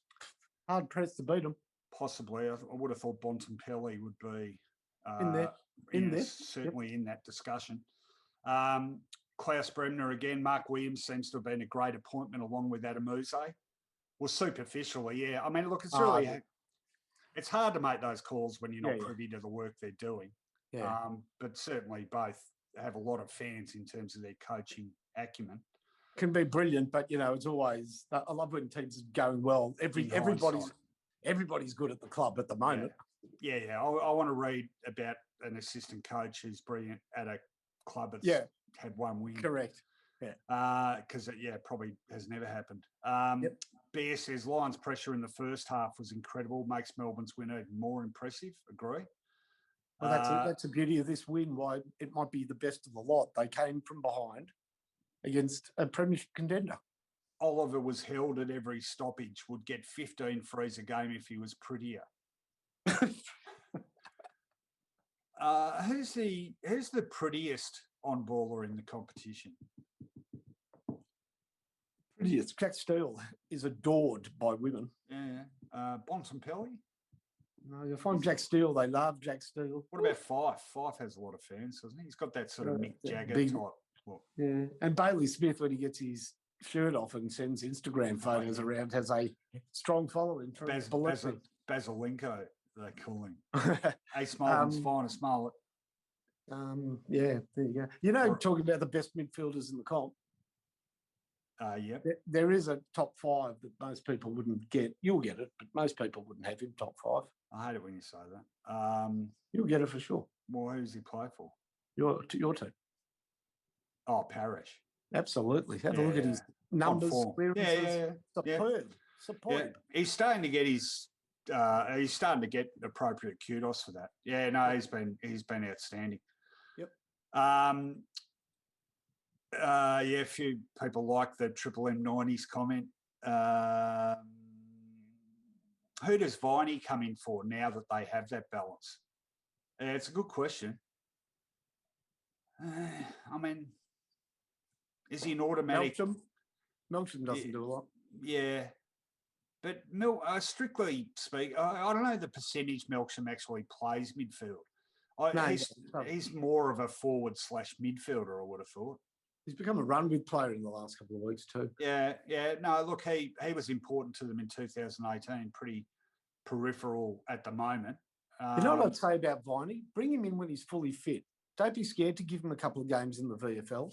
Hard pressed to beat them. Possibly. I would have thought Bontempelli would be in there. certainly in that discussion. Klaus Bremner again. Mark Williams seems to have been a great appointment along with Adamuse. Well, superficially, yeah. I mean, look, it's really it's hard to make those calls when you're not privy to the work they're doing. Yeah. But certainly both have a lot of fans in terms of their coaching acumen. Can be brilliant, but it's always. I love when teams are going well. Everybody's good at the club at the moment. Yeah. I want to read about an assistant coach who's brilliant at a club that's had one win. Correct. Because probably has never happened. Bear says Lions' pressure in the first half was incredible. Makes Melbourne's win even more impressive. Agree. Well, that's the beauty of this win. Why it might be the best of the lot. They came from behind against a premiership contender. Oliver was held at every stoppage. Would get 15 frees a game if he was prettier. Who's the prettiest on baller in the competition? Prettiest. Jack Steele is adored by women. Yeah. Bontempelli? No, you'll find Jack Steele. They love Jack Steele. What about Fife? Fife has a lot of fans, doesn't he? He's got that sort of Mick Jagger type look. Yeah. And Bailey Smith, when he gets his shirt off and sends Instagram photos around, has a strong following. Basilenko, they call him. Ace Melbourne's finest mullet. There you go. Talking about the best midfielders in the comp. There is a top 5 that most people wouldn't get. You'll get it, but most people wouldn't have him top 5. I hate it when you say that. You'll get it for sure. Well, who's he play for? Your team. Oh, Parrish. Absolutely. Have a look at his numbers. Superb. Yeah. He's starting to get appropriate kudos for that. Yeah, no, he's been outstanding. Yep. A few people like the Triple M90s comment. Who does Viney come in for now that they have that balance? It's a good question. I mean, is he an automatic? Melksham doesn't do a lot. Yeah. But strictly speaking, I don't know the percentage Melksham actually plays midfield. He's more of a forward/midfielder, I would have thought. He's become a run-with player in the last couple of weeks too. Yeah. No, look, he was important to them in 2018, pretty peripheral at the moment. You know what I'd say about Viney? Bring him in when he's fully fit. Don't be scared to give him a couple of games in the VFL.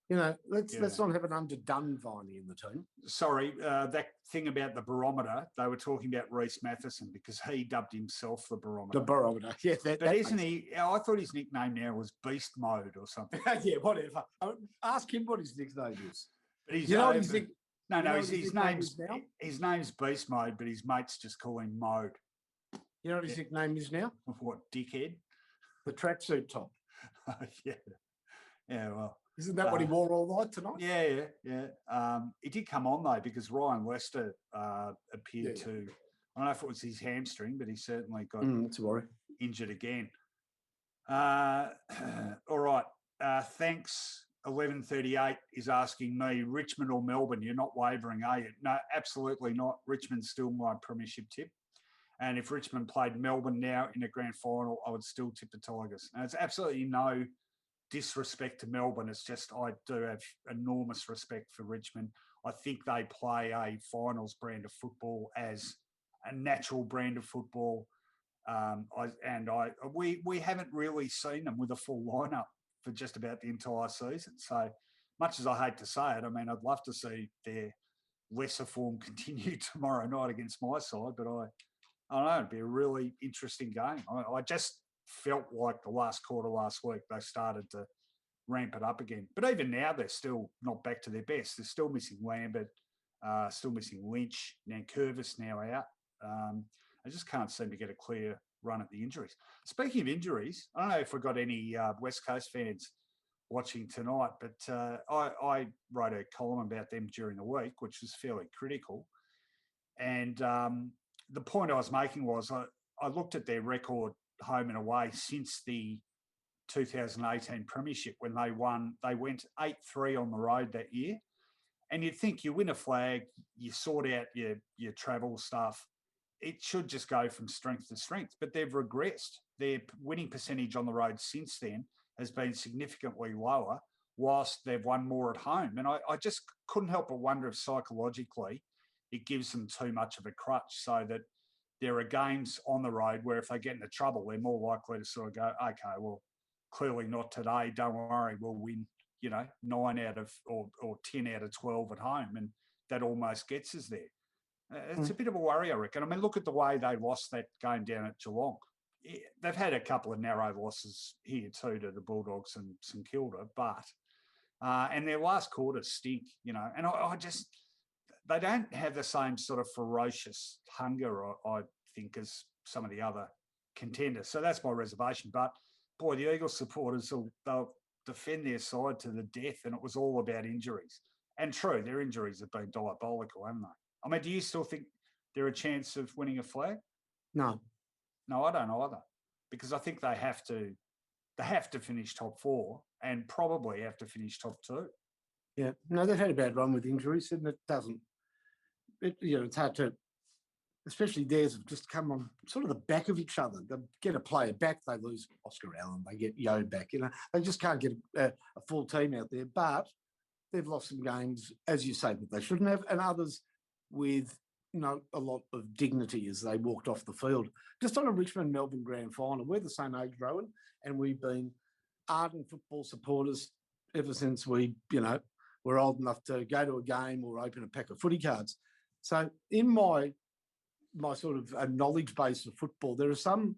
Let's not have an underdone Viney in the team. Sorry, that thing about the barometer, they were talking about Reece Matheson because he dubbed himself the barometer. The barometer, yeah. But isn't he? I thought his nickname now was Beast Mode or something. Yeah, whatever. Ask him what his nickname is. But his name's Beast Mode, but his mates just call him Mode. You know what his nickname is now? What, dickhead? The tracksuit top. Yeah. Yeah, well. Isn't that what he wore all night tonight? Yeah. He did come on, though, because Ryan Lester appeared to, I don't know if it was his hamstring, but he certainly got injured again. All right. Thanks. 1138 is asking me, Richmond or Melbourne? You're not wavering, are you? No, absolutely not. Richmond's still my premiership tip. And if Richmond played Melbourne now in a grand final, I would still tip the Tigers. And it's absolutely no disrespect to Melbourne. It's just I do have enormous respect for Richmond. I think they play a finals brand of football as a natural brand of football. We haven't really seen them with a full lineup for just about the entire season. So much as I hate to say it, I mean, I'd love to see their lesser form continue tomorrow night against my side, but I don't know, it'd be a really interesting game. I just felt like the last quarter last week, they started to ramp it up again. But even now, they're still not back to their best. They're still missing Lambert, still missing Lynch, Nankervis now out. I just can't seem to get a clear run at the injuries. Speaking of injuries, I don't know if we've got any West Coast fans watching tonight, but I wrote a column about them during the week, which was fairly critical. And the point I was making was I looked at their record home and away since the 2018 premiership when they won. They went 8-3 on the road that year. And you'd think you win a flag, you sort out your travel stuff, it should just go from strength to strength, but they've regressed. Their winning percentage on the road since then has been significantly lower, whilst they've won more at home. And I just couldn't help but wonder if psychologically it gives them too much of a crutch, so that there are games on the road where if they get into trouble, they're more likely to sort of go, okay, well, clearly not today. Don't worry, we'll win, 9 out of or 10 out of 12 at home. And that almost gets us there. It's a bit of a worry, I reckon. I mean, look at the way they lost that game down at Geelong. They've had a couple of narrow losses here too to the Bulldogs and St Kilda, but and their last quarters stink, and I just, they don't have the same sort of ferocious hunger, I think, as some of the other contenders. So that's my reservation. But boy, the Eagles supporters, they'll defend their side to the death, and it was all about injuries. And true, their injuries have been diabolical, haven't they? I mean, do you still think they're a chance of winning a flag? No. No, I don't either, because I think they have to finish top 4 and probably have to finish top 2. Yeah, no, they've had a bad run with injuries, and it's hard to, especially theirs have just come on sort of the back of each other. They get a player back, they lose Oscar Allen, they get Yo back. They just can't get a full team out there. But they've lost some games, as you say, that they shouldn't have, and others with a lot of dignity as they walked off the field. Just on a Richmond-Melbourne grand final, we're the same age, Rowan, and we've been ardent football supporters ever since we, were old enough to go to a game or open a pack of footy cards. So in my sort of knowledge base of football, there are some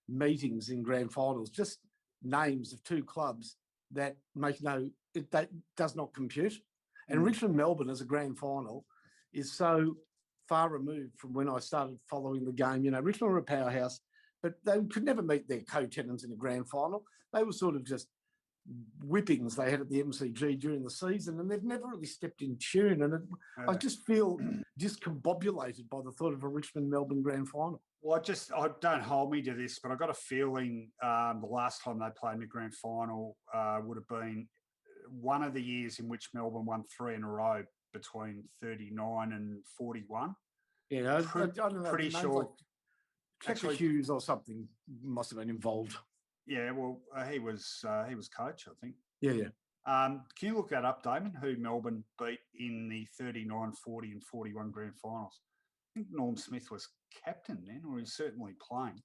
meetings in grand finals, just names of two clubs that that does not compute. And Richmond-Melbourne as a grand final is so far removed from when I started following the game. Richmond were a powerhouse, but they could never meet their co-tenants in a grand final. They were sort of just whippings they had at the MCG during the season, and they've never really stepped in tune. And I just feel discombobulated by the thought of a Richmond-Melbourne grand final. Well, I don't hold me to this, but I got a feeling the last time they played in the grand final would have been one of the years in which Melbourne won 3 in a row between 39 and 41. Yeah, I don't know. Pretty sure. Actually, Hughes or something must have been involved. Yeah, well, he was coach, I think. Yeah. Can you look that up, Damon, who Melbourne beat in the 39, 40 and 41 grand finals? I think Norm Smith was captain then, or he's certainly playing.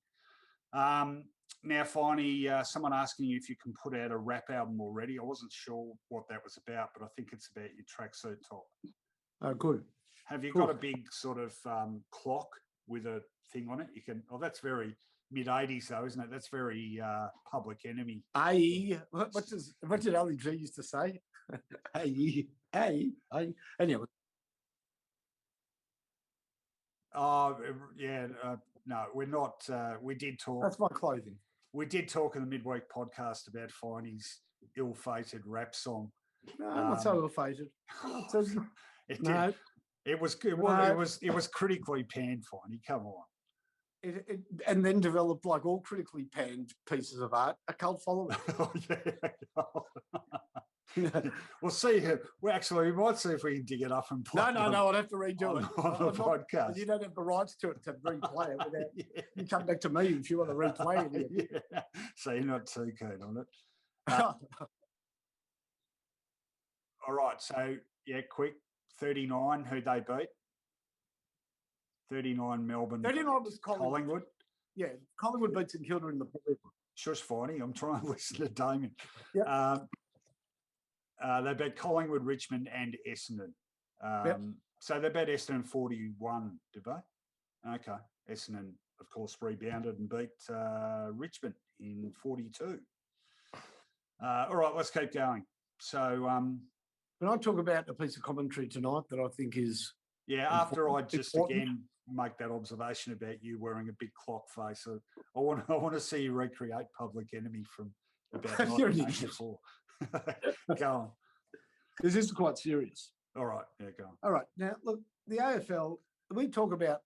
Now, Finey, someone asking you if you can put out a rap album already. I wasn't sure what that was about, but I think it's about your tracksuit top. Oh, good. Have you got a big sort of clock with a thing on it? You can. Oh, that's very mid-'80s though, isn't it? That's very Public Enemy. What did Ali G used to say? Anyway. Oh, yeah. No, we're not. We did talk. That's my clothing. We did talk in the midweek podcast about Finey's ill-fated rap song. No, not so ill-fated. It was critically panned, Finey. Come on. It and then developed, like all critically panned pieces of art, a cult following. Oh, yeah. We'll see. We might see if we can dig it up and play it. No, I'd have to redo it on the podcast. You don't have the rights to it to replay it. Without, You come back to me if you want to replay it. Yeah. So you're not too keen on it. All right. So, quick. 39, who'd they beat? 39 Melbourne. 39 was Collingwood. Yeah, Collingwood beat St Kilda in the playoff. Shush, Finey. I'm trying to listen to Damien. Yep. They beat Collingwood, Richmond and Essendon. So they beat Essendon 41, did they? Okay. Essendon, of course, rebounded and beat Richmond in 42. All right, let's keep going. So... Can I talk about a piece of commentary tonight that I think is... Yeah, after I just again make that observation about you wearing a big clock face, I want to see you recreate Public Enemy from about 1984. Go on. Because this is quite serious. All right, go on. All right. Now, look, the AFL, we talk about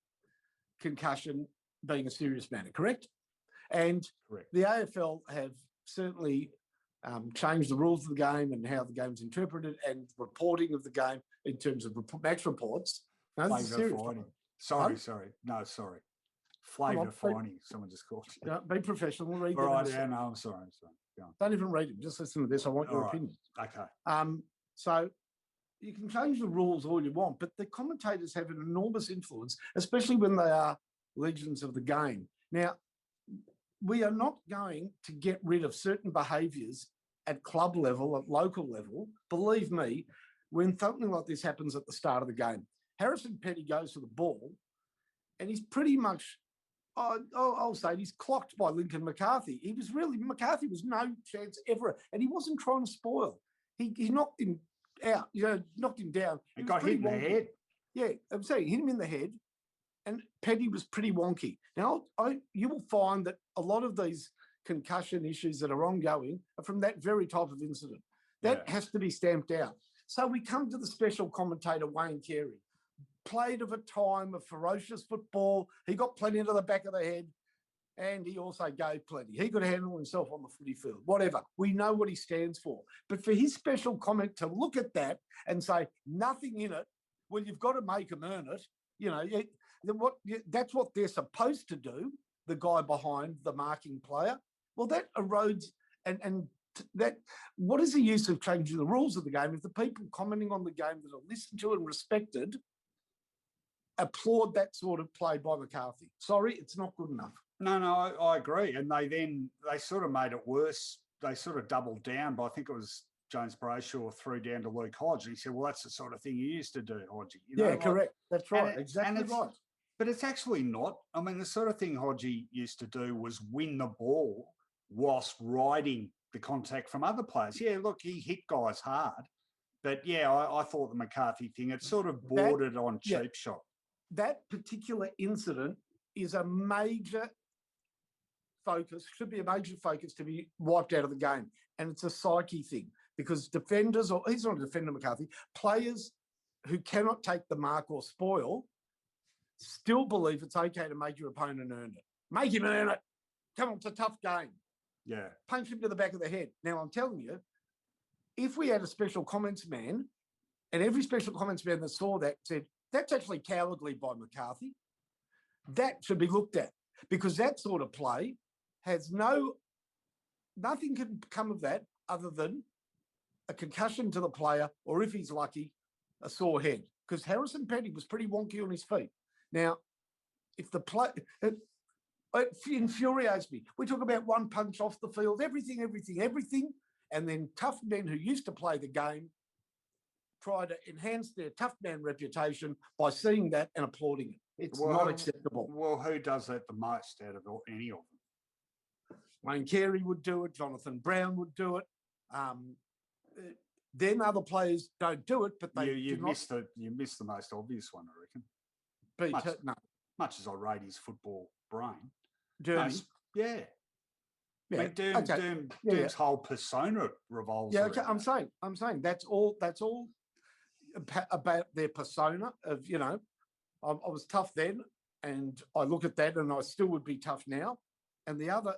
concussion being a serious matter, correct? And correct. The AFL have certainly... changed the rules of the game and how the game's interpreted and reporting of the game in terms of match reports. No, this is serious. Sorry. No, sorry. Flavour Finey, someone just called you. Be professional. Read All right, them. yeah, no, I'm sorry. Go on. Don't even read them. Just listen to this. I want your opinion. Okay. So you can change the rules all you want, but the commentators have an enormous influence, especially when they are legends of the game. Now, we are not going to get rid of certain behaviours at club level, at local level. Believe me, when something like this happens at the start of the game, Harrison Petty goes for the ball and he's pretty much, I'll say, he's clocked by Lincoln McCarthy. McCarthy was no chance ever, and he wasn't trying to spoil. He knocked him out, knocked him down. He got hit in the head. Yeah, I'm saying hit him in the head, and Petty was pretty wonky. Now, you will find that a lot of these concussion issues that are ongoing are from that very type of incident. That has to be stamped out. So we come to the special commentator, Wayne Carey. Played of a time of ferocious football. He got plenty into the back of the head, and he also gave plenty. He could handle himself on the footy field, whatever. We know what he stands for. But for his special comment to look at that and say, nothing in it, well, you've got to make them earn it. That's what they're supposed to do, the guy behind the marking player. Well, that erodes and that. What is the use of changing the rules of the game if the people commenting on the game that are listened to and respected applaud that sort of play by McCarthy? Sorry, it's not good enough. No, I agree. And they sort of made it worse. They sort of doubled down, but I think it was James Brayshaw threw down to Luke Hodge. He said, well, that's the sort of thing you used to do, Hodgie. Correct. That's right. Exactly right. But it's actually not. I mean, the sort of thing Hodgie used to do was win the ball whilst riding the contact from other players. Yeah, look, he hit guys hard. But, I thought the McCarthy thing, it sort of bordered on cheap shot. That particular incident is a major focus, should be a major focus to be wiped out of the game. And it's a psyche thing because defenders, or he's not a defender, McCarthy, players who cannot take the mark or spoil still believe it's okay to make your opponent earn it. Make him earn it. Come on, it's a tough game. Yeah. Punch him to the back of the head. Now, I'm telling you, if we had a special comments man and every special comments man that saw that said, that's actually cowardly by McCarthy, that should be looked at because that sort of play has nothing can come of that other than a concussion to the player or, if he's lucky, a sore head. Because Harrison Petty was pretty wonky on his feet. Now, if the play... It infuriates me. We talk about one punch off the field, everything, and then tough men who used to play the game try to enhance their tough man reputation by seeing that and applauding it. It's not acceptable. Well, who does that the most out of any of them? Wayne Carey would do it. Jonathan Brown would do it. Then other players don't do it, but they you missed the most obvious one, I reckon. Much as I rate his football brain. Doom's. Yeah. I mean, Doom's whole persona revolves around that. I'm saying that's all about their persona of, I was tough then and I look at that and I still would be tough now. And the other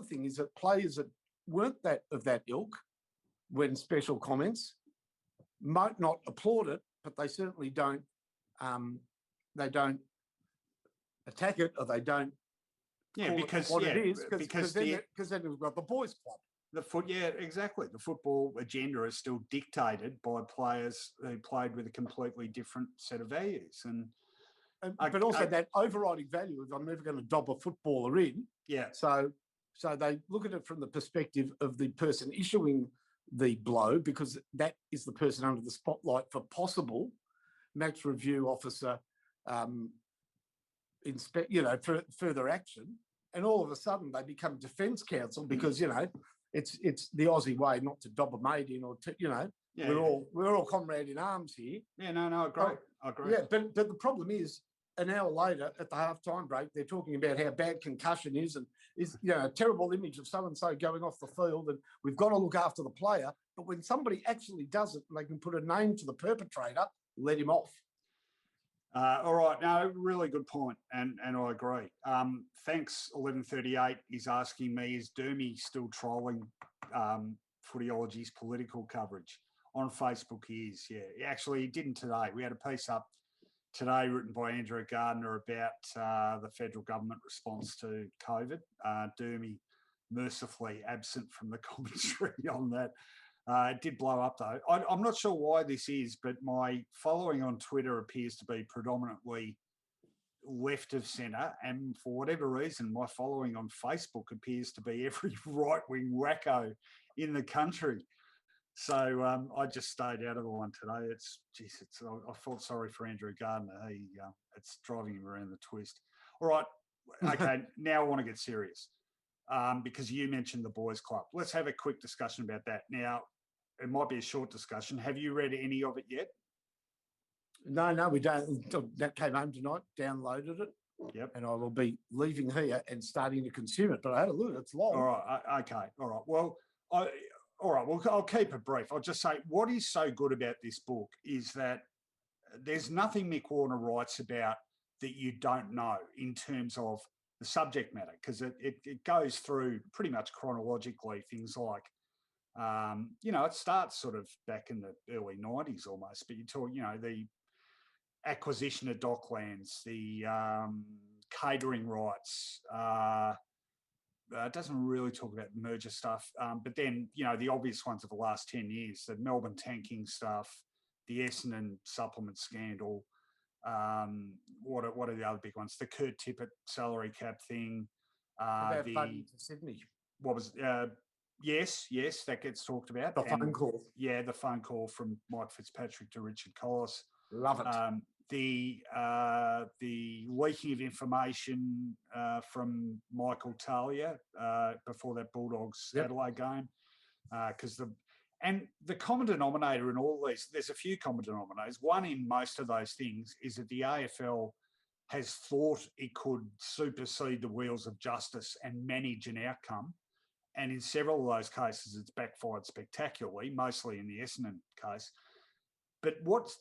thing is that players that weren't that of that ilk when special comments might not applaud it, but they certainly don't attack it or they don't because it is because then we've got the boys club. Exactly. The football agenda is still dictated by players who played with a completely different set of values, but also that overriding value of I'm never going to dob a footballer in. Yeah. So they look at it from the perspective of the person issuing the blow because that is the person under the spotlight for possible match review officer, for further action. And all of a sudden they become defence counsel because, it's the Aussie way not to dob a mate in or to, we're all comrade in arms here. Yeah, no, I agree. I agree. Yeah, but the problem is an hour later at the half-time break, they're talking about how bad concussion is and a terrible image of so-and-so going off the field and we've got to look after the player. But when somebody actually does it and they can put a name to the perpetrator, let him off. All right. No, really good point, and I agree. Thanks, 1138 is asking me, is Doomy still trolling Footyology's political coverage? On Facebook he is, yeah. Actually, he didn't today. We had a piece up today, written by Andrew Gardner, about the federal government response to COVID. Dermy mercifully absent from the commentary on that. It did blow up though. I'm not sure why this is, but my following on Twitter appears to be predominantly left of centre, and for whatever reason, my following on Facebook appears to be every right-wing wacko in the country. So I just stayed out of the one today. I felt sorry for Andrew Gardner. It's driving him around the twist. All right, okay. Now I want to get serious because you mentioned the boys' club. Let's have a quick discussion about that. Now, it might be a short discussion. Have you read any of it yet? No, we don't. That came home tonight, downloaded it. Yep. And I will be leaving here and starting to consume it. But I had a look, it's long. All right, okay. All right. Well, I'll keep it brief. I'll just say what is so good about this book is that there's nothing Mick Warner writes about that you don't know in terms of the subject matter, because it goes through pretty much chronologically things like, it starts sort of back in the early 90s almost, but you talk, the acquisition of Docklands, the catering rights. It doesn't really talk about merger stuff, but then, the obvious ones of the last 10 years, the Melbourne tanking stuff, the Essendon supplement scandal. What are the other big ones? The Kurt Tippett salary cap thing. About funding to Sydney. What was yes, that gets talked about. The phone call. Yeah, the phone call from Mike Fitzpatrick to Richard Collis. Love it. The leaking of information from Michael Talia before that Bulldogs Adelaide game, because the common denominator in all these, there's a few common denominators. One in most of those things is that the AFL has thought it could supersede the wheels of justice and manage an outcome. And in several of those cases, it's backfired spectacularly, mostly in the Essendon case. But what's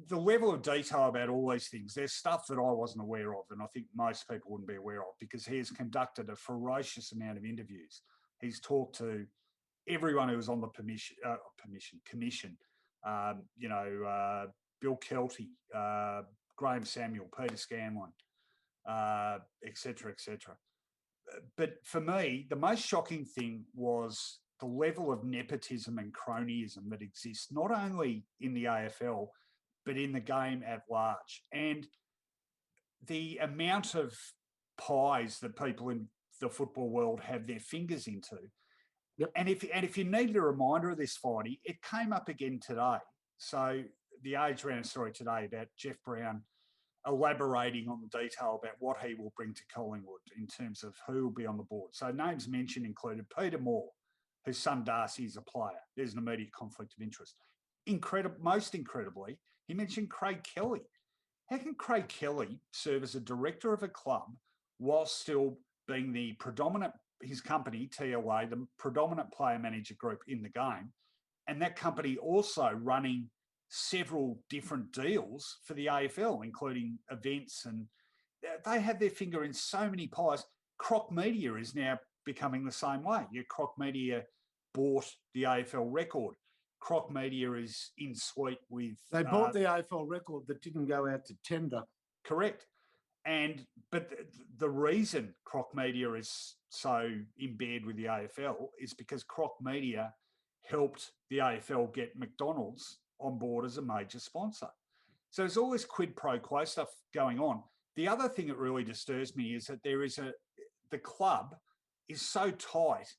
the level of detail about all these things? There's stuff that I wasn't aware of, and I think most people wouldn't be aware of, because he has conducted a ferocious amount of interviews. He's talked to everyone who was on the commission, Bill Kelty, Graham Samuel, Peter Scanlon, et cetera, et cetera. But for me, the most shocking thing was the level of nepotism and cronyism that exists, not only in the AFL, but in the game at large. And the amount of pies that people in the football world have their fingers into. Yep. And if you needed a reminder of this, Finey, it came up again today. So the Age ran a story today about Jeff Brown elaborating on the detail about what he will bring to Collingwood in terms of who will be on the board. So names mentioned included Peter Moore, whose son Darcy is a player. There's an immediate conflict of interest. Most incredibly, he mentioned Craig Kelly. How can Craig Kelly serve as a director of a club while still being the predominant, his company, TLA, the predominant player manager group in the game, and that company also running several different deals for the AFL, including events, and they have their finger in so many pies. Croc Media is now becoming the same way. Croc Media bought the AFL record. Croc Media is in suite with... They bought the AFL record that didn't go out to tender. Correct. But the reason Croc Media is so in bed with the AFL is because Croc Media helped the AFL get McDonald's on board as a major sponsor. So there's all this quid pro quo stuff going on. The other thing that really disturbs me is that the club is so tight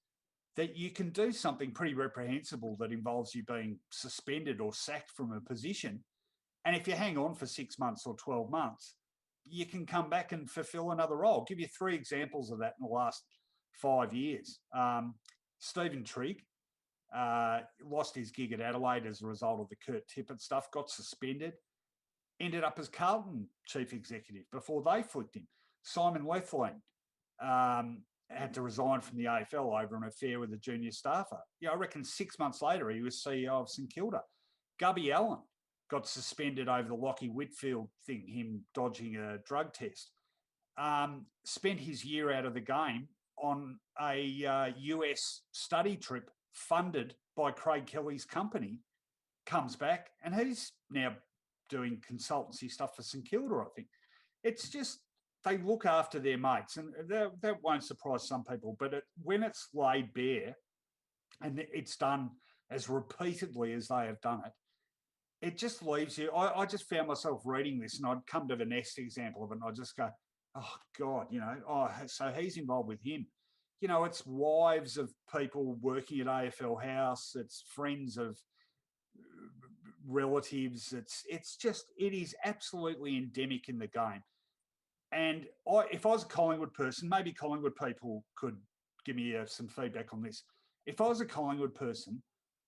that you can do something pretty reprehensible that involves you being suspended or sacked from a position. And if you hang on for 6 months or 12 months, you can come back and fulfill another role. I'll give you 3 examples of that in the last 5 years. Stephen Trigg lost his gig at Adelaide as a result of the Kurt Tippett stuff, got suspended, ended up as Carlton chief executive before they flicked him. Simon Lethlean had to resign from the AFL over an affair with a junior staffer. I reckon 6 months later, he was CEO of St Kilda. Gubby Allen got suspended over the Lockie Whitfield thing, him dodging a drug test. Spent his year out of the game on a US study trip funded by Craig Kelly's company, comes back, and he's now doing consultancy stuff for St Kilda, I think. It's just, they look after their mates, and that won't surprise some people, but when it's laid bare and it's done as repeatedly as they have done it, it just leaves you. I just found myself reading this, and I'd come to the next example of it, and I'd just go, oh, God, so he's involved with him. It's wives of people working at AFL House, it's friends of relatives. It is absolutely endemic in the game. And if I was a Collingwood person, maybe Collingwood people could give me some feedback on this. If I was a Collingwood person,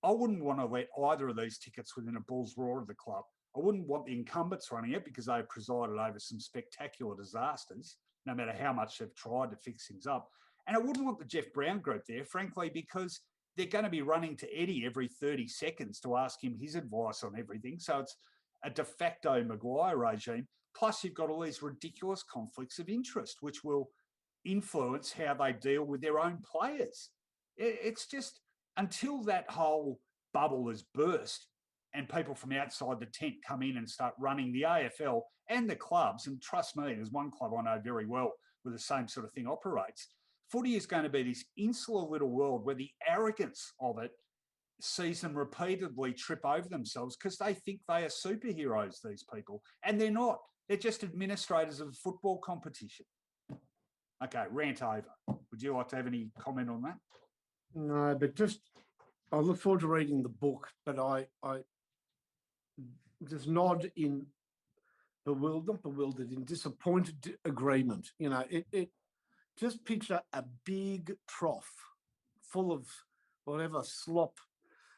I wouldn't want to let either of these tickets within a bull's roar of the club. I wouldn't want the incumbents running it because they've presided over some spectacular disasters, no matter how much they've tried to fix things up. And I wouldn't want the Jeff Brown group there, frankly, because they're going to be running to Eddie every 30 seconds to ask him his advice on everything. So it's a de facto Maguire regime. Plus, you've got all these ridiculous conflicts of interest, which will influence how they deal with their own players. It's just, until that whole bubble is burst and people from outside the tent come in and start running the AFL and the clubs, and trust me, there's one club I know very well where the same sort of thing operates. Footy is going to be this insular little world where the arrogance of it sees them repeatedly trip over themselves because they think they are superheroes, these people, and they're not. They're just administrators of a football competition. Okay, rant over. Would you like to have any comment on that? No, but I look forward to reading the book, but I just nod in bewildered, in disappointed agreement. It just picture a big trough full of whatever slop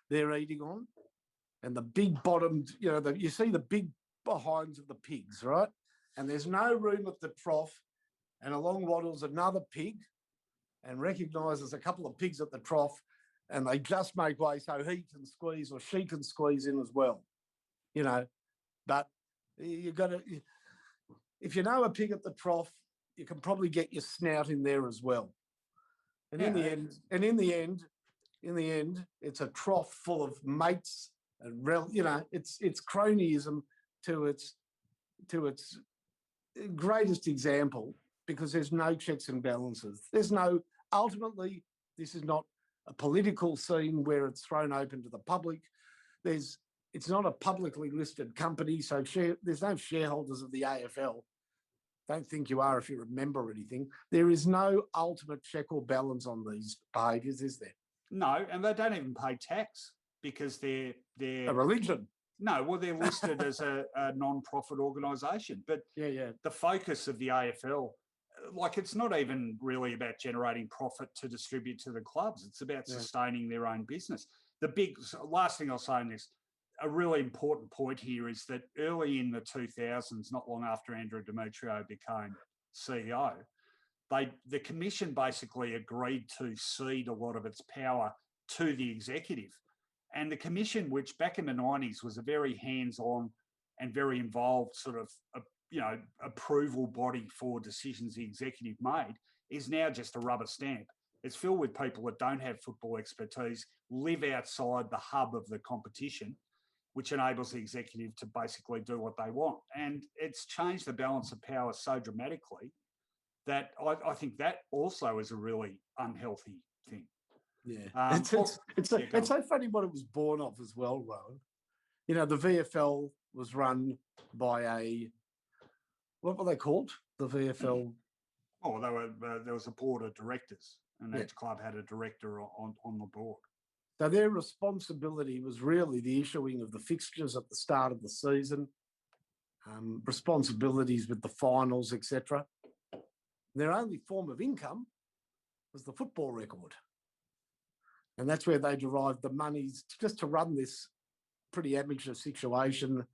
they're eating on, and the big bottomed, you see the big behinds of the pigs, right? And there's no room at the trough, and along waddles another pig and recognises a couple of pigs at the trough, and they just make way so he can squeeze, or she can squeeze in as well, But you've got to, if you know a pig at the trough, you can probably get your snout in there as well. And in the end, it's a trough full of mates and it's cronyism to its greatest example, because there's no checks and balances. Ultimately, this is not a political scene where it's thrown open to the public. It's not a publicly listed company, so there's no shareholders of the AFL. Don't think you are if you remember anything. There is no ultimate check or balance on these behaviours, is there? No, and they don't even pay tax because they're a religion. No, well, they're listed as a non-profit organisation. But the focus of the AFL, it's not even really about generating profit to distribute to the clubs. It's about sustaining their own business. Last thing I'll say on this, a really important point here is that early in the 2000s, not long after Andrew Demetrio became CEO, the commission basically agreed to cede a lot of its power to the executive. And the commission, which back in the 90s was a very hands-on and very involved sort of, approval body for decisions the executive made, is now just a rubber stamp. It's filled with people that don't have football expertise, live outside the hub of the competition, which enables the executive to basically do what they want. And it's changed the balance of power so dramatically that I think that also is a really unhealthy thing. Yeah, it's so funny what it was born of as well, Rowan. The VFL was run by what were they called? The VFL. Oh, there was a board of directors, and each club had a director on the board. So their responsibility was really the issuing of the fixtures at the start of the season, responsibilities with the finals, etc. Their only form of income was the football record. And that's where they derived the monies just to run this pretty amateur situation.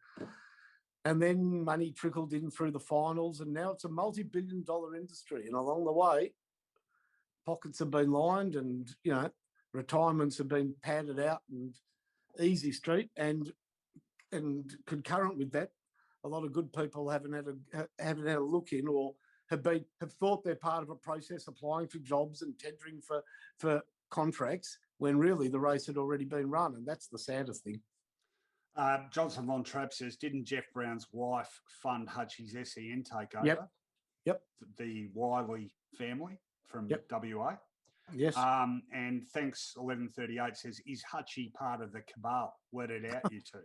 And then money trickled in through the finals, and now it's a multi-billion-dollar industry. And along the way, pockets have been lined, and retirements have been padded out, and easy street. And concurrent with that, a lot of good people haven't had a look in, or have thought they're part of a process, applying for jobs and tendering for contracts, when really the race had already been run, and that's the saddest thing. Johnson Von Trapp says, didn't Jeff Brown's wife fund Hutchie's SEN takeover? Yep. The Wiley family from WA. Yes. And thanks 1138 says, is Hutchie part of the cabal? Let it out, you two.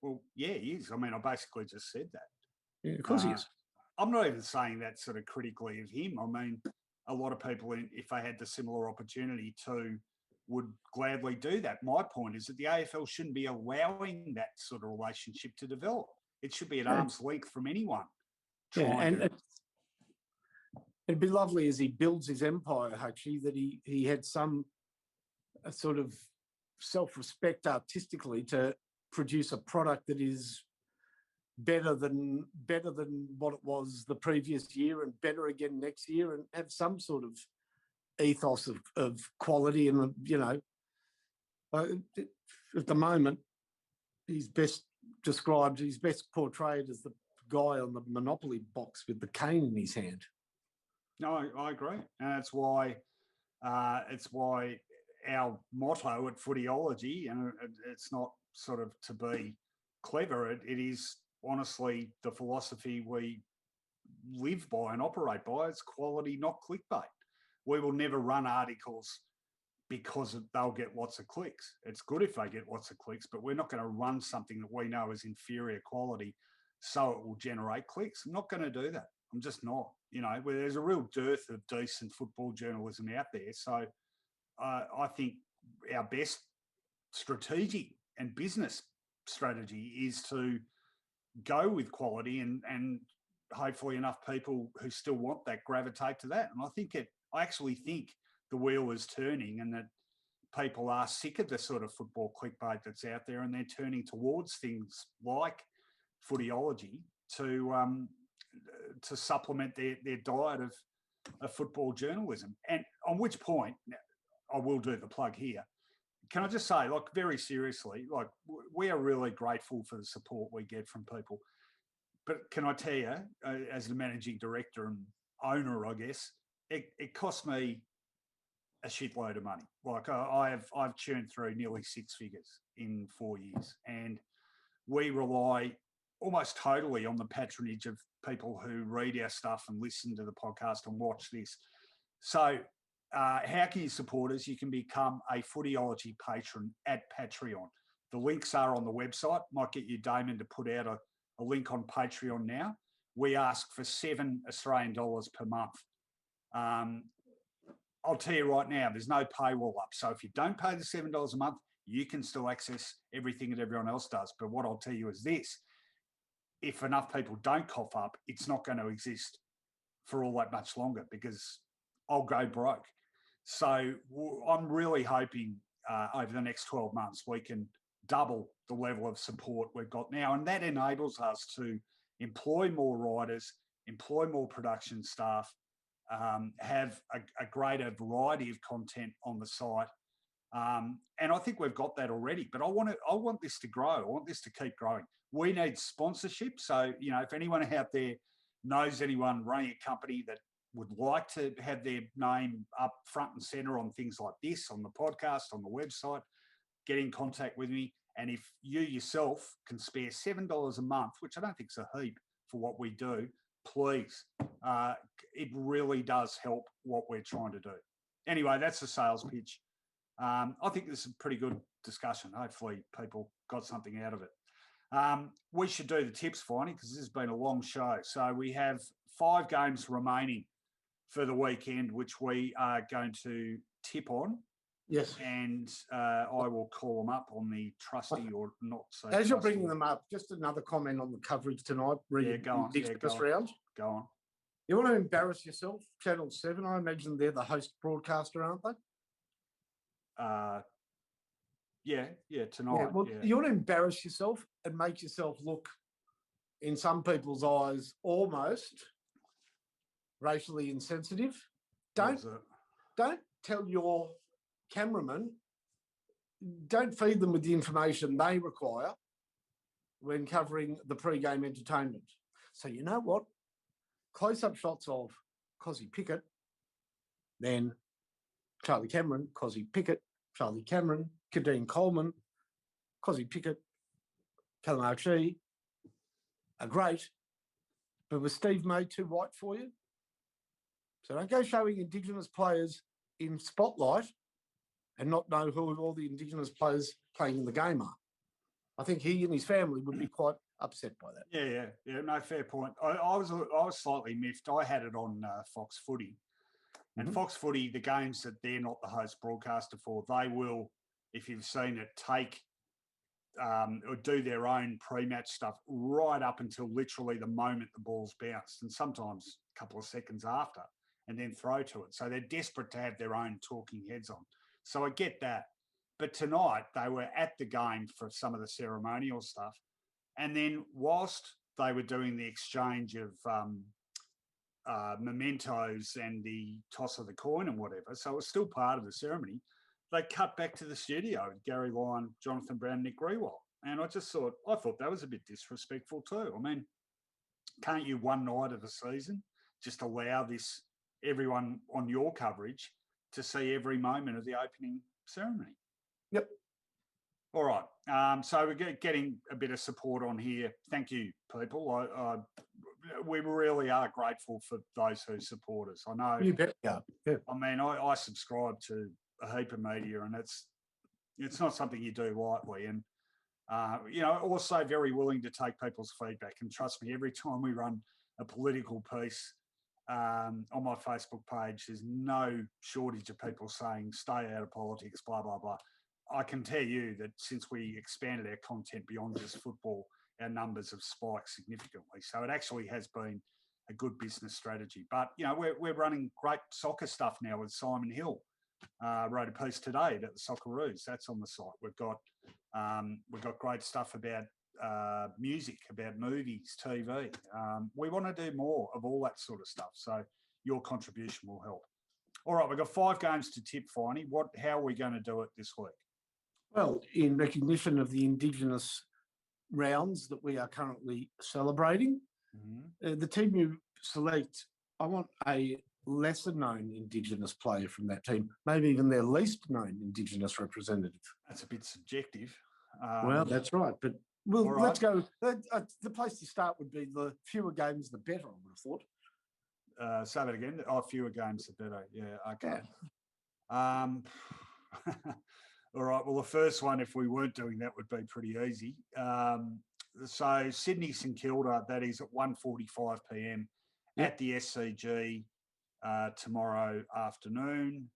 Well, yeah, he is. I mean, I basically just said that. Yeah, of course he is. I'm not even saying that sort of critically of him. I mean, a lot of people, if they had the similar opportunity to, would gladly do that. My point is that the AFL shouldn't be allowing that sort of relationship to develop. It should be at arm's length from anyone. It'd be lovely as he builds his empire, Hutchie, that he had some sort of self-respect artistically to produce a product that is better than what it was the previous year and better again next year, and have some sort of ethos of quality. And, you know, at the moment, he's best portrayed as the guy on the Monopoly box with the cane in his hand. No, I agree. And it's why our motto at Footyology, and it's not sort of to be clever, it is honestly the philosophy we live by and operate by. It's quality, not clickbait. We will never run articles because they'll get lots of clicks. It's good if they get lots of clicks, but we're not going to run something that we know is inferior quality so it will generate clicks. I'm not going to do that. I'm just not. You know, where there's a real dearth of decent football journalism out there. So I think our best strategic and business strategy is to go with quality and hopefully enough people who still want that gravitate to that. And I actually think the wheel is turning and that people are sick of the sort of football clickbait that's out there, and they're turning towards things like Footyology to supplement their diet of football journalism. And on which point, I will do the plug here. Can I just say, like, very seriously, like, we are really grateful for the support we get from people. But can I tell you, as the managing director and owner, I guess, it cost me a shitload of money. Like, I've churned through nearly 6 figures in 4 years, and we rely almost totally on the patronage of people who read our stuff and listen to the podcast and watch this. So how can you support us? You can become a Footyology patron at Patreon. The links are on the website. Might get you, Damon, to put out a link on Patreon now. We ask for $7 Australian per month. I'll tell you right now, there's no paywall up. So if you don't pay the $7 a month, you can still access everything that everyone else does. But what I'll tell you is this: if enough people don't cough up, it's not going to exist for all that much longer, because I'll go broke. So I'm really hoping over the next 12 months, we can double the level of support we've got now. And that enables us to employ more writers, employ more production staff, have a greater variety of content on the site. And I think we've got that already, but I want this to grow. I want this to keep growing. We need sponsorship. So, you know, if anyone out there knows anyone running a company that would like to have their name up front and center on things like this, on the podcast, on the website, get in contact with me. And if you yourself can spare $7 a month, which I don't think is a heap for what we do, please. It really does help what we're trying to do. Anyway, that's the sales pitch. I think this is a pretty good discussion. Hopefully people got something out of it. We should do the tips, Finey, because this has been a long show. So we have 5 games remaining for the weekend, which we are going to tip on. Yes. And I will call them up on the trusty or not so. As you're bringing them up, just another comment on the coverage tonight. Yeah, go on. Round. Go on. You want to embarrass yourself? Channel 7, I imagine they're the host broadcaster, aren't they? Yeah, tonight. Yeah, well, you want to embarrass yourself and make yourself look, in some people's eyes, almost racially insensitive. Don't tell your cameraman, don't feed them with the information they require when covering the pre-game entertainment. So you know what? Close-up shots of Cozzy Pickett, then Charlie Cameron, Cozzy Pickett, Charlie Cameron, Kadeen Coleman, Cozzy Pickett, Kalamarchi are great, but was Steve May too white for you? So don't go showing Indigenous players in spotlight and not know who all the Indigenous players playing in the game are. I think he and his family would be quite upset by that. Yeah. No, fair point. I was slightly miffed. I had it on Fox Footy, and Fox Footy, the games that they're not the host broadcaster for, they will, if you've seen it, take or do their own pre-match stuff right up until literally the moment the ball's bounced, and sometimes a couple of seconds after, and then throw to it. So they're desperate to have their own talking heads on. So I get that. But tonight they were at the game for some of the ceremonial stuff. And then whilst they were doing the exchange of mementos and the toss of the coin and whatever, so it was still part of the ceremony, they cut back to the studio with Gary Lyon, Jonathan Brown, Nick Grewal. And I thought that was a bit disrespectful too. I mean, can't you one night of the season just allow everyone on your coverage to see every moment of the opening ceremony? Yep. All right. So we're getting a bit of support on here. Thank you, people. We really are grateful for those who support us. I know. You bet. Yeah. I mean, I subscribe to a heap of media, and it's not something you do lightly. And also very willing to take people's feedback. And trust me, every time we run a political piece on my Facebook page, there's no shortage of people saying stay out of politics, blah blah blah. I can tell you that since we expanded our content beyond just football, our numbers have spiked significantly. So it actually has been a good business strategy. But we're running great soccer stuff now with Simon Hill. Wrote a piece today about the Socceroos. That's on the site. We've got great stuff about music, about movies, TV. We want to do more of all that sort of stuff. So your contribution will help. All right, we've got 5 games to tip, Finey. How are we going to do it this week? Well, in recognition of the Indigenous rounds that we are currently celebrating, the team you select, I want a lesser-known Indigenous player from that team, maybe even their least-known Indigenous representative. That's a bit subjective. Well, that's right. But let's go. The place to start would be the fewer games, the better, I would have thought. Say that again. Fewer games, the better. Yeah, okay. Yeah. All right. Well, the first one, if we weren't doing that, would be pretty easy. So Sydney St Kilda, that is at 1:45 p.m. at the SCG tomorrow afternoon.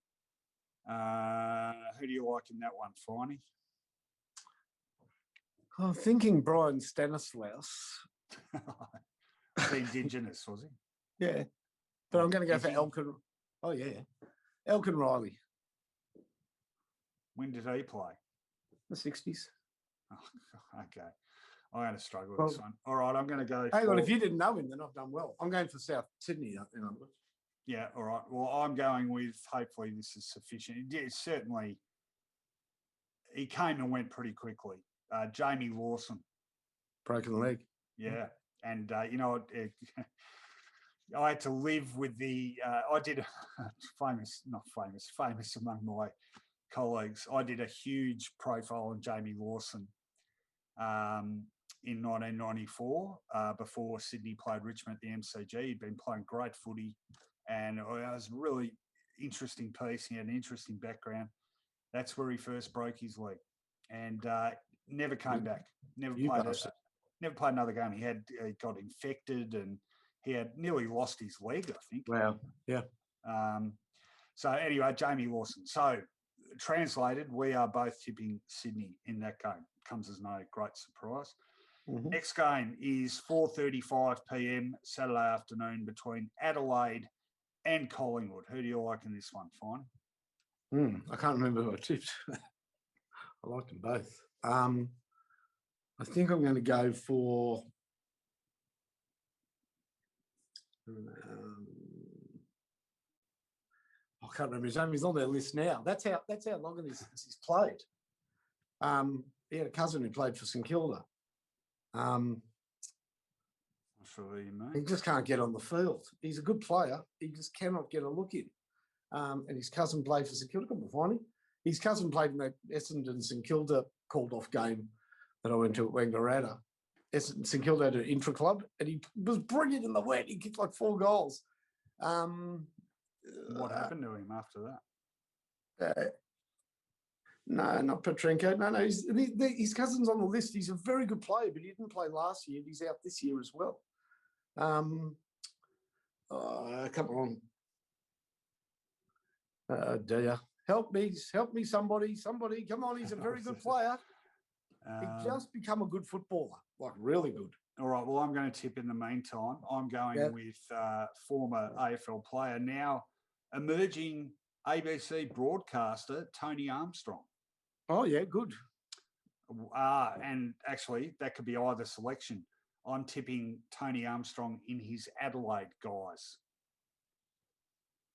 Who do you like in that one, Finey? I'm thinking Brian Stanislaus. Indigenous, was he? Yeah. But I'm going to go for Elkin. Oh, yeah. Elkin Riley. When did he play? The 60s. Oh, okay. I'm going to struggle with this one. All right, I'm going to go. Hang on, if you didn't know him, then I've done well. I'm going for South Sydney. Yeah, all right. Well, I'm going with, hopefully this is sufficient. Certainly, he came and went pretty quickly. Jamie Lawson. Broken leg. Yeah. And, I had to live with I did famous among my colleagues. I did a huge profile on Jamie Lawson in 1994 before Sydney played Richmond at the MCG. He'd been playing great footy, and it was a really interesting piece. He had an interesting background. That's where he first broke his leg, and never came back. Never played another game. He got infected, and he had nearly lost his leg, I think. Wow. Yeah. So anyway, Jamie Lawson. So translated, we are both tipping Sydney in that game. Comes as no great surprise. Mm-hmm. Next game is 4:35 p.m. Saturday afternoon between Adelaide and Collingwood. Who do you like in this one, Fine? I can't remember who I tipped. I like them both. I think I'm going to go for I can't remember his name. He's on their list now. That's how long he's played. He had a cousin who played for St Kilda. I'm sure you may. He just can't get on the field. He's a good player. He just cannot get a look in. And his cousin played for St Kilda. His cousin played in that Essendon St Kilda called off game that I went to at Wangaratta. St Kilda had an intra-club, and he was brilliant in the wet. He kicked like 4 goals. What happened to him after that? No, not Petrenko. No, his cousin's on the list. He's a very good player, but he didn't play last year. He's out this year as well. Come on. Dear. Help me, somebody. Come on, he's a very good player. He just become a good footballer, like really good. All right, well, I'm going to tip in the meantime. I'm going with former AFL player, now emerging ABC broadcaster, Tony Armstrong. Oh, yeah, good. And actually, that could be either selection. I'm tipping Tony Armstrong in his Adelaide guys.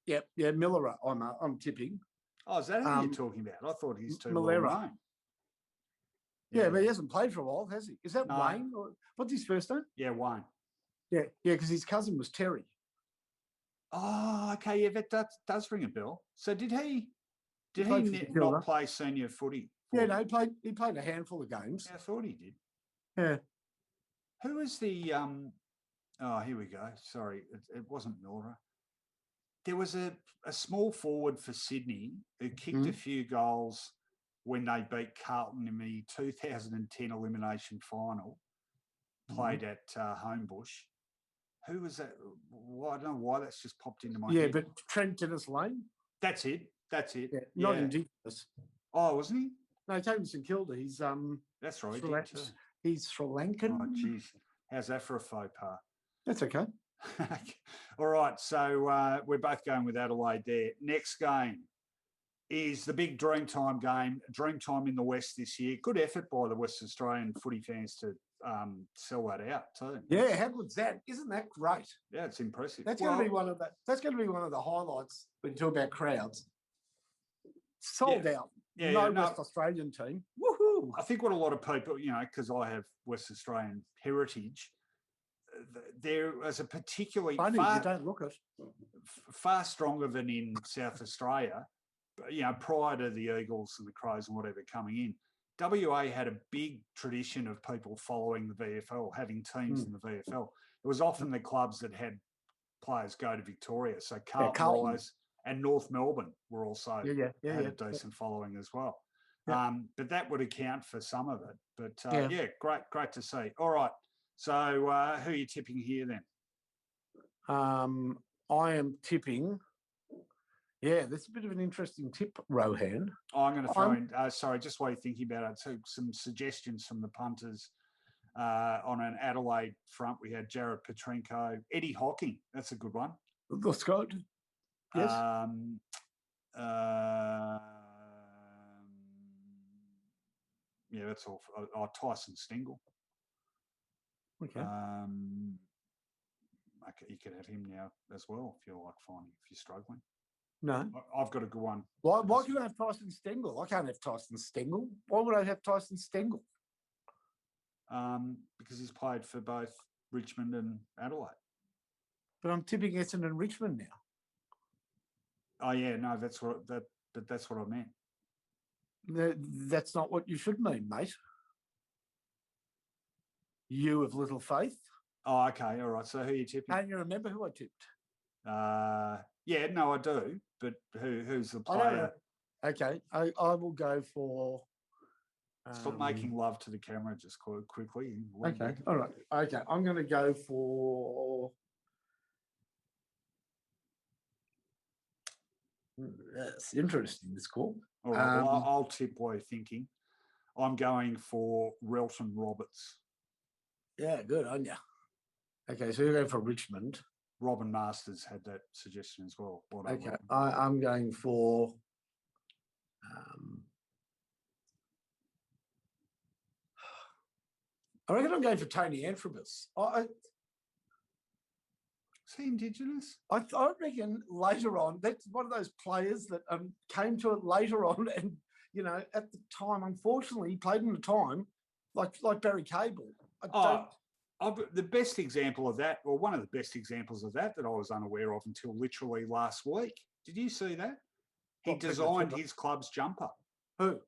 Yep, yeah, Miller. I'm tipping. Oh, is that who you're talking about? I thought he's too well known. Yeah, but he hasn't played for a while, has he? Is that Wayne? Or, what's his first name? Yeah, Wayne. Yeah, because his cousin was Terry. Oh, okay. Yeah, that does ring a bell. So did he not play senior footy? Yeah, no, he played a handful of games. Yeah, I thought he did. Yeah. Who was the oh, here we go. Sorry, it wasn't Miller. There was a small forward for Sydney who kicked a few goals when they beat Carlton in the 2010 elimination final, played at Homebush. Who was that? Well, I don't know why that's just popped into my head. Yeah, but Trent Dennis Lane? That's it. Yeah, not Indigenous. Oh, wasn't he? No, he came from St Kilda. He's that's right. He's Sri Lankan. Oh, jeez. How's that for a faux pas? That's okay. All right, so we're both going with Adelaide there. Next game is the big Dreamtime game, Dreamtime in the West this year. Good effort by the West Australian footy fans to sell that out too. Yeah, how good's that? Isn't that great? Yeah, it's impressive. That's going to be one of the highlights when you talk about crowds. Sold out. Yeah, West Australian team. Woohoo! I think what a lot of people, because I have West Australian heritage, there is a particularly funny, you don't look it. Far stronger than in South Australia. Prior to the Eagles and the Crows and whatever coming in, WA had a big tradition of people following the VFL, having teams in the VFL. It was often the clubs that had players go to Victoria. So Carlton and North Melbourne were also had a decent following as well. Yeah. But that would account for some of it. But great to see. All right. So who are you tipping here then? I am tipping. Yeah, that's a bit of an interesting tip, Rohan. I'm going to throw in, sorry, just while you're thinking about it, so some suggestions from the punters. On an Adelaide front, we had Jared Petrenko, Eddie Hocking. That's a good one. That's good. Yes. Yeah, that's all. Tyson Stengel. Okay. Okay, you could have him now as well if you're if you're struggling. No. I've got a good one. Why do you have Tyson Stengel? I can't have Tyson Stengel. Why would I have Tyson Stengel? Because he's played for both Richmond and Adelaide. But I'm tipping Essendon and Richmond now. Oh yeah, no, that's what I meant. That's not what you should mean, mate. You of little faith. Oh, okay, all right. So who are you tipping? Can't you remember who I tipped? Yeah, no, I do. But who's the player? Okay, I will go for. Stop making love to the camera just quickly. Okay, all right. Okay, I'm going to go for. That's interesting, this call. All right, well, I'll tip while you're thinking. I'm going for Relton Roberts. Yeah, good on you. Okay, so you're going for Richmond. Robin Masters had that suggestion as well. Okay, I'm going for. I reckon I'm going for Tony Antrobus. Is he Indigenous? I reckon later on, that's one of those players that came to it later on, and at the time, unfortunately, he played in a time like Barry Cable. The best example of that, or one of the best examples of that I was unaware of until literally last week. Did you see that? He designed his club's jumper. Who?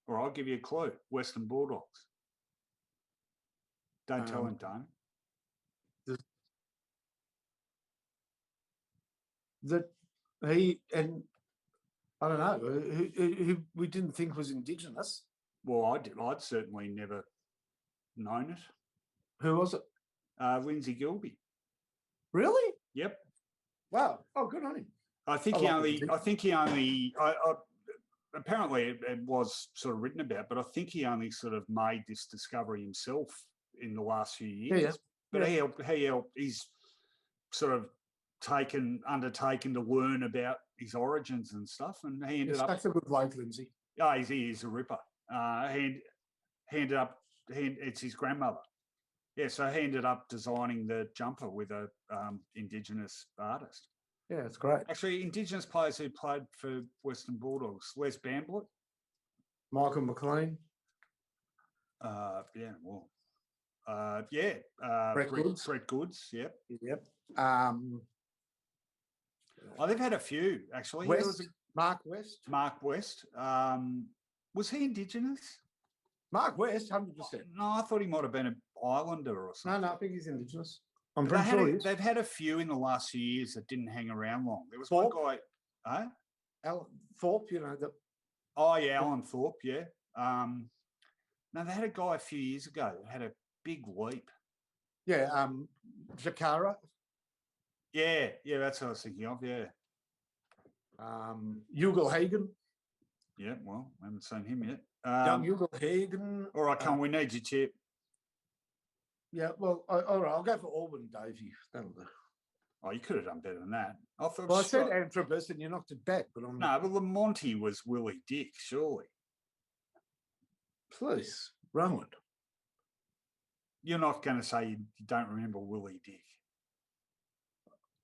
Or I'll give you a clue. Western Bulldogs. Don't tell him, Dame. That he and I don't know who we didn't think was Indigenous. Well, I'd certainly never known it. Who was it? Lindsay Gilby. Really? Yep. Wow. Oh, good on him. I think he only. Apparently it was sort of written about, but I think he only sort of made this discovery himself in the last few years. Yeah. But he helped. He's sort of undertaken to learn about his origins and stuff, and he ended up. That's a good bloke, Lindsay. Oh, he is a ripper. It's his grandmother. Yeah, so he ended up designing the jumper with a Indigenous artist. Yeah, it's great. Actually, Indigenous players who played for Western Bulldogs: Les Bamblett, Michael McLean. Brett Goods. Yep. Yep. They've had a few actually. Mark West. Mark West. Was he Indigenous? Mark West, 100%. No, I thought he might have been an Islander or something. No, I think he's Indigenous. I'm pretty sure he is. They've had a few in the last few years that didn't hang around long. There was one guy, Alan Thorpe, Alan Thorpe, yeah. No, they had a guy a few years ago that had a big leap. Yeah, Jakara. Yeah, that's what I was thinking of, yeah. Ugal Hagen. Yeah, well, I haven't seen him yet. Young Ugal Hagen. All right, we need your tip. Yeah, well, all right, I'll go for Auburn, Davey. That'll do. Oh, you could have done better than that. I said Antrobus and you knocked it back, but but Lamonti was Willie Dick, surely. Please, run it. You're not going to say you don't remember Willie Dick.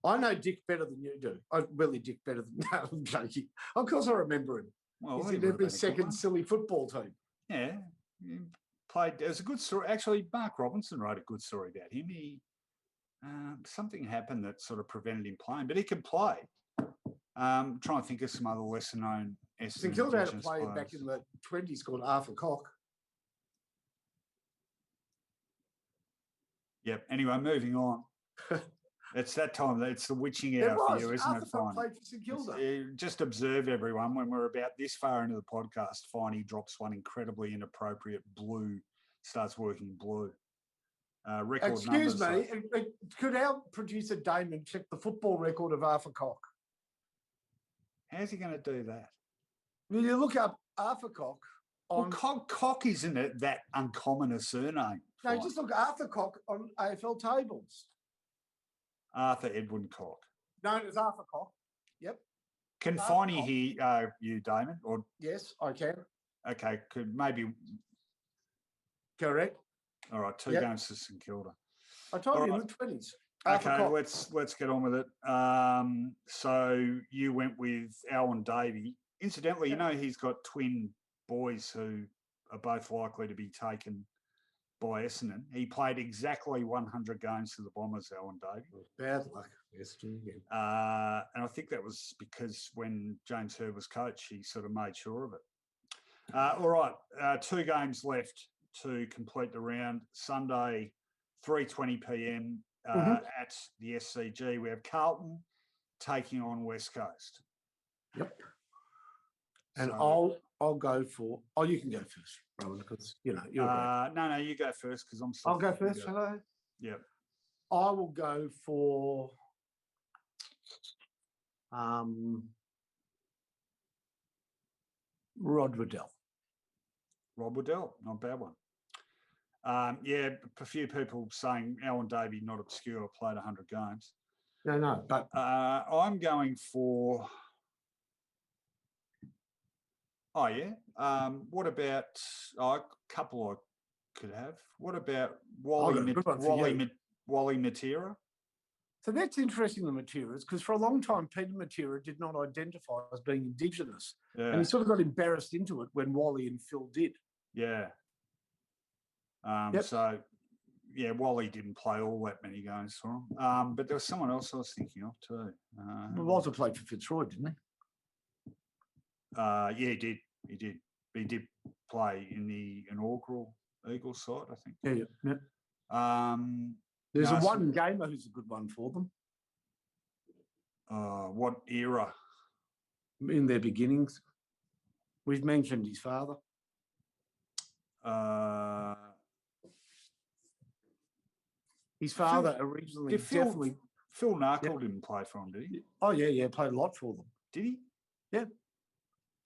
I know Dick better than you do. Willie Dick better than that. I'm joking. Of course I remember him. Well, he's in every second silly football team. Yeah. Played. There's a good story. Actually, Mark Robinson wrote a good story about him. Something happened that sort of prevented him playing, but he can play. Trying to think of some other lesser known. St Kilda had a player back in the 20s called Arthur Cock. Yep. Anyway, moving on. It's that time. It's the witching hour for you, isn't it, Finey? Played for St Kilda. Just observe, everyone, when we're about this far into the podcast, Finey drops one incredibly inappropriate blue, starts working blue. Record Excuse numbers, me, could our producer Damon check the football record of Arthur Cock? How's he going to do that? Will you look up Arthur Cock? Cock isn't it that uncommon a surname? No, just look Arthur Cock on AFL tables. Arthur Edwin Cock. Known as Arthur Cock. Yep. Can Finey hear you, Damon? Or yes, I can. Okay, could maybe. Correct. All right, two games to St Kilda. I told you in the 20s. Okay, let's get on with it. So you went with Alan Davey. Incidentally, you know he's got twin boys who are both likely to be taken by Essendon. He played exactly 100 games for the Bombers, Alan Davey. Bad luck, Essendon. And I think that was because when James Hird was coach, he sort of made sure of it. All right, 2 games left to complete the round. Sunday, 3:20 p.m. At the SCG. We have Carlton taking on West Coast. Yep. And so, I'll go for. Oh, you can go first, Rowan, because you're. No, you go first because I'm. I'll go first. Hello. Yep. I will go for. Rod Waddell. Rod Waddell, not a bad one. A few people saying Alan Davey, not obscure, played 100 games. No, but I'm going for. Oh yeah. What about a couple I could have? What about Wally Matera? So that's interesting, the Materas, because for a long time Peter Matera did not identify as being Indigenous, and he sort of got embarrassed into it when Wally and Phil did. Yeah. So, Wally didn't play all that many games for him. But there was someone else I was thinking of too. Walter played for Fitzroy, didn't he? He did. He did. He did play in the inaugural Eagles side, I think. Yeah. There's no, a one gamer who's a good one for them what era? in their beginnings. We've mentioned his father. His father originally definitely. Phil Narkle didn't play for him, did he? Oh yeah, played a lot for them. Did he? Yeah.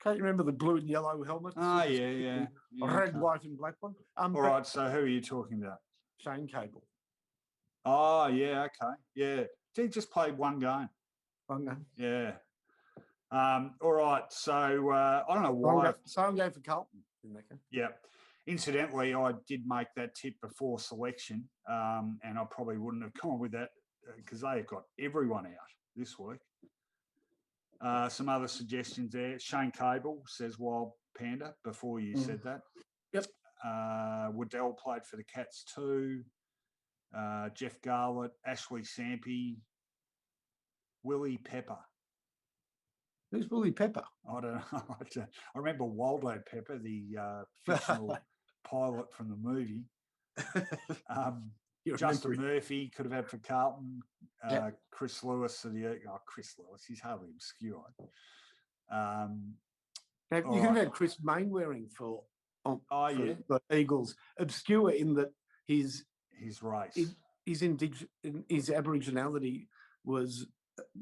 Can't you remember the blue and yellow helmet? Oh yeah. Red, white, and black one. All right. So who are you talking about? Shane Cable. Oh yeah, okay, yeah. He just played one game. One game. Yeah. All right. So I don't know why. So I'm going for Carlton. Yeah. Incidentally, I did make that tip before selection, and I probably wouldn't have gone with that because they've got everyone out this week. Some other suggestions there. Shane Cable says Wild Panda before you said that. Yep. Waddell played for the Cats too. Jeff Garlett, Ashley Sampi, Willie Pepper. Who's Willie Pepper? I don't know. I remember Waldo Pepper, the fictional pilot from the movie. Justin Murphy could have had for Carlton. Yep. Chris Lewis. Chris Lewis. He's hardly obscure. You could have had Chris Mainwaring for the Eagles. Obscure in that his race. His Aboriginality was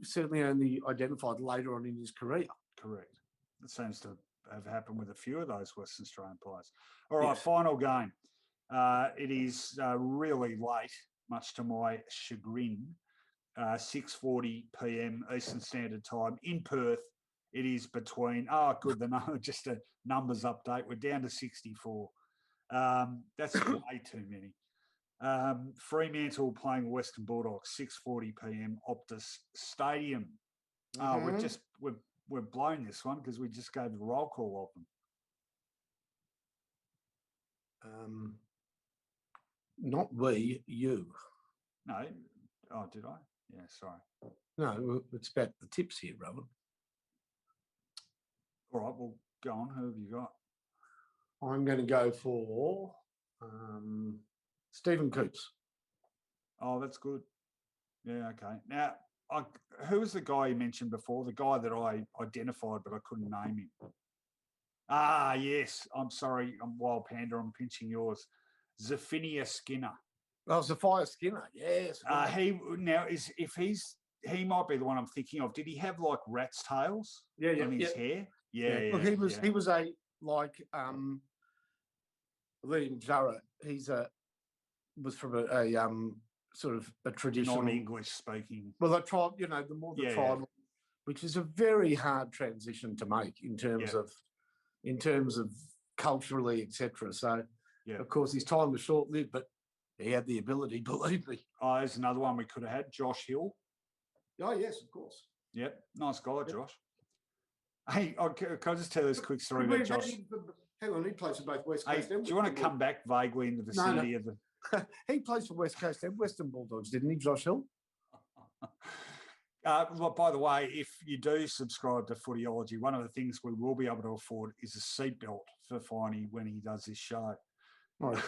certainly only identified later on in his career. Correct. It seems to have happened with a few of those Western Australian players. All right, final game. It is really late, much to my chagrin. 6:40 p.m. Eastern Standard Time in Perth. It is between. Just a numbers update. We're down to 64. That's way too many. Fremantle playing Western Bulldogs, 6:40 p.m. Optus Stadium. We've blown this one because we just gave the roll call of them. Not we, you. No. Oh, did I? Yeah, sorry. No, it's about the tips here, Robert. All right, well, go on. Who have you got? I'm going to go for Stephen Coops. Oh, that's good. Yeah, okay. Now, who was the guy you mentioned before? The guy that I identified, but I couldn't name him. Ah, yes. I'm sorry. I'm Wild Panda. I'm pinching yours. Zephinia Skinner. Oh, Zephiah Skinner. Yes. He might be the one I'm thinking of. Did he have like rat's tails on his hair? Yeah. Look, he was a Liam Jurra. Was from a sort of a traditional non-English speaking. Well, the tribe, the more the tribal, which is a very hard transition to make in terms of culturally, etc. So, of course, his time was short-lived, but he had the ability, believe me. Oh, there's another one we could have had, Josh Hill. Oh, yes, of course. Yep, nice guy, Josh. Hey, can I just tell this quick story about Josh? Hang on, he plays for both West Coast and do you want to come back vaguely in the vicinity of the... He plays for West Coast and Western Bulldogs, didn't he, Josh Hill? Well, by the way, if you do subscribe to Footyology, one of the things we will be able to afford is a seatbelt for Finey when he does his show. Right.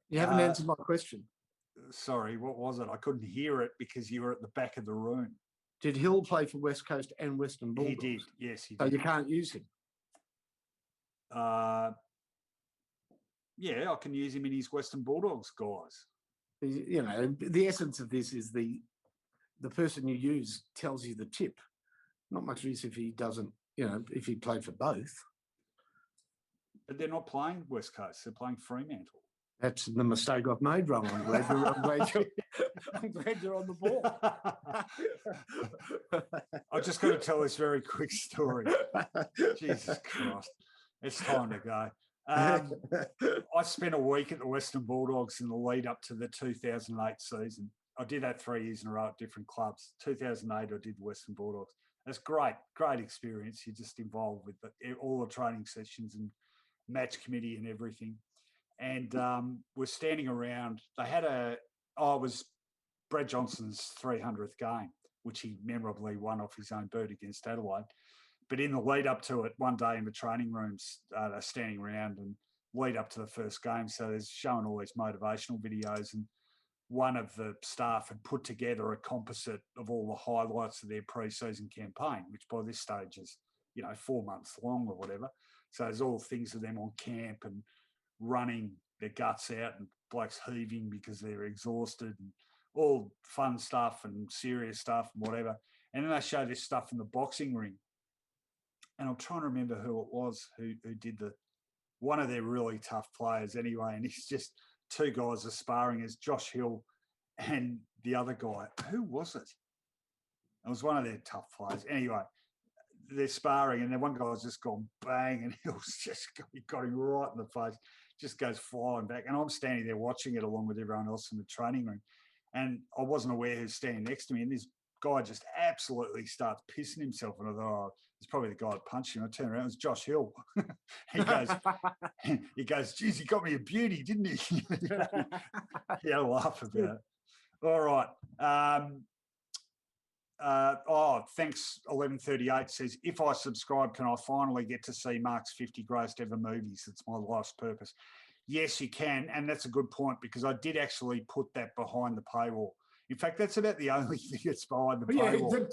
You haven't answered my question. Sorry, what was it? I couldn't hear it because you were at the back of the room. Did Hill play for West Coast and Western Bulldogs? He did, yes, he did. So you can't use him? Yeah, I can use him in his Western Bulldogs, guys. The essence of this is the person you use tells you the tip. Not much use if he doesn't, if he played for both. But they're not playing West Coast. They're playing Fremantle. That's the mistake I've made, Ron. I'm glad you're on the ball. I've just got to tell this very quick story. Jesus Christ. It's time to go. I spent a week at the Western Bulldogs in the lead up to the 2008 season. I did that 3 years in a row at different clubs. 2008, I did the Western Bulldogs. It's great experience. You're just involved with all the training sessions and match committee and everything. And we're standing around. They had it was Brad Johnson's 300th game, which he memorably won off his own boot against Adelaide. But in the lead up to it, one day in the training rooms, they're standing around and lead up to the first game. So there's showing all these motivational videos, and one of the staff had put together a composite of all the highlights of their pre-season campaign, which by this stage is, 4 months long or whatever. So there's all things of them on camp and running their guts out and blokes heaving because they're exhausted and all fun stuff and serious stuff and whatever. And then they show this stuff in the boxing ring. And I'm trying to remember who it was who did one of their really tough players anyway. And he's just two guys are sparring as Josh Hill and the other guy. Who was it? It was one of their tough players. Anyway, they're sparring and then one guy's just gone bang and he got him right in the face, just goes flying back. And I'm standing there watching it along with everyone else in the training room. And I wasn't aware who's standing next to me. And this guy just absolutely starts pissing himself. And I thought, it's probably the guy that punched him. I turned around, it was Josh Hill. he goes, geez, he got me a beauty, didn't he? He had a laugh about it. All right. Thanks. 1138 says, if I subscribe, can I finally get to see Mark's 50 grossed ever movies? It's my life's purpose. Yes, you can. And that's a good point because I did actually put that behind the paywall. In fact, that's about the only thing that's behind the paywall.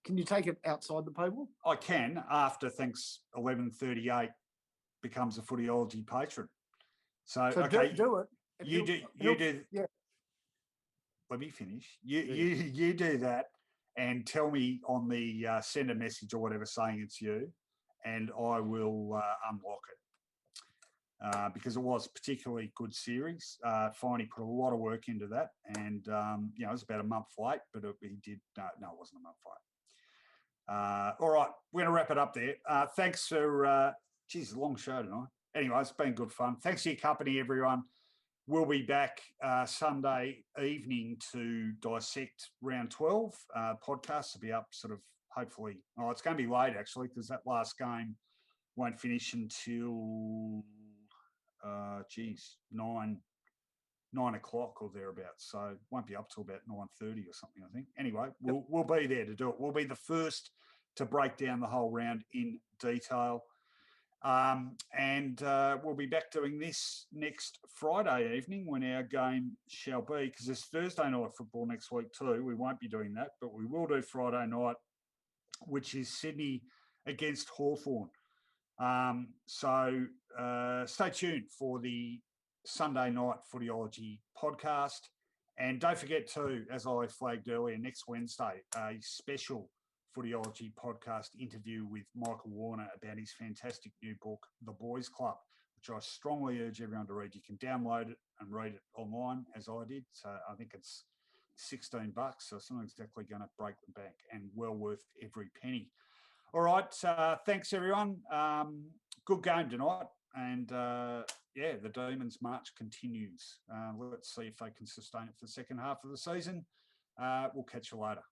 Can you take it outside the paywall? I can after thanks 1138 becomes a Footyology patron. So okay, do it. You do. Yeah. Let me finish. You do that and tell me on the send a message or whatever saying it's you, and I will unlock it. Because it was a particularly good series. Finey put a lot of work into that, and it was about a month late, but he did. No, it wasn't a month late. All right, we're going to wrap it up there. Thanks for. Geez, a long show tonight. Anyway, it's been good fun. Thanks for your company, everyone. We'll be back Sunday evening to dissect round 12. Podcasts will be up sort of hopefully. Oh, it's going to be late actually because that last game won't finish until 9 o'clock or thereabouts. So it won't be up till about 9:30 or something, I think. Anyway, we'll be there to do it. We'll be the first to break down the whole round in detail. And we'll be back doing this next Friday evening when our game shall be, because there's Thursday night football next week too. We won't be doing that, but we will do Friday night, which is Sydney against Hawthorn. So stay tuned for the Sunday night Footyology podcast. And don't forget too, as I flagged earlier, next Wednesday, a special Footyology podcast interview with Michael Warner about his fantastic new book, The Boys Club, which I strongly urge everyone to read. You can download it and read it online, as I did. So I think it's $16, so it's not exactly going to break the bank and well worth every penny. All right, thanks everyone. Good game tonight. And the Demons' march continues. Let's see if they can sustain it for the second half of the season. We'll catch you later.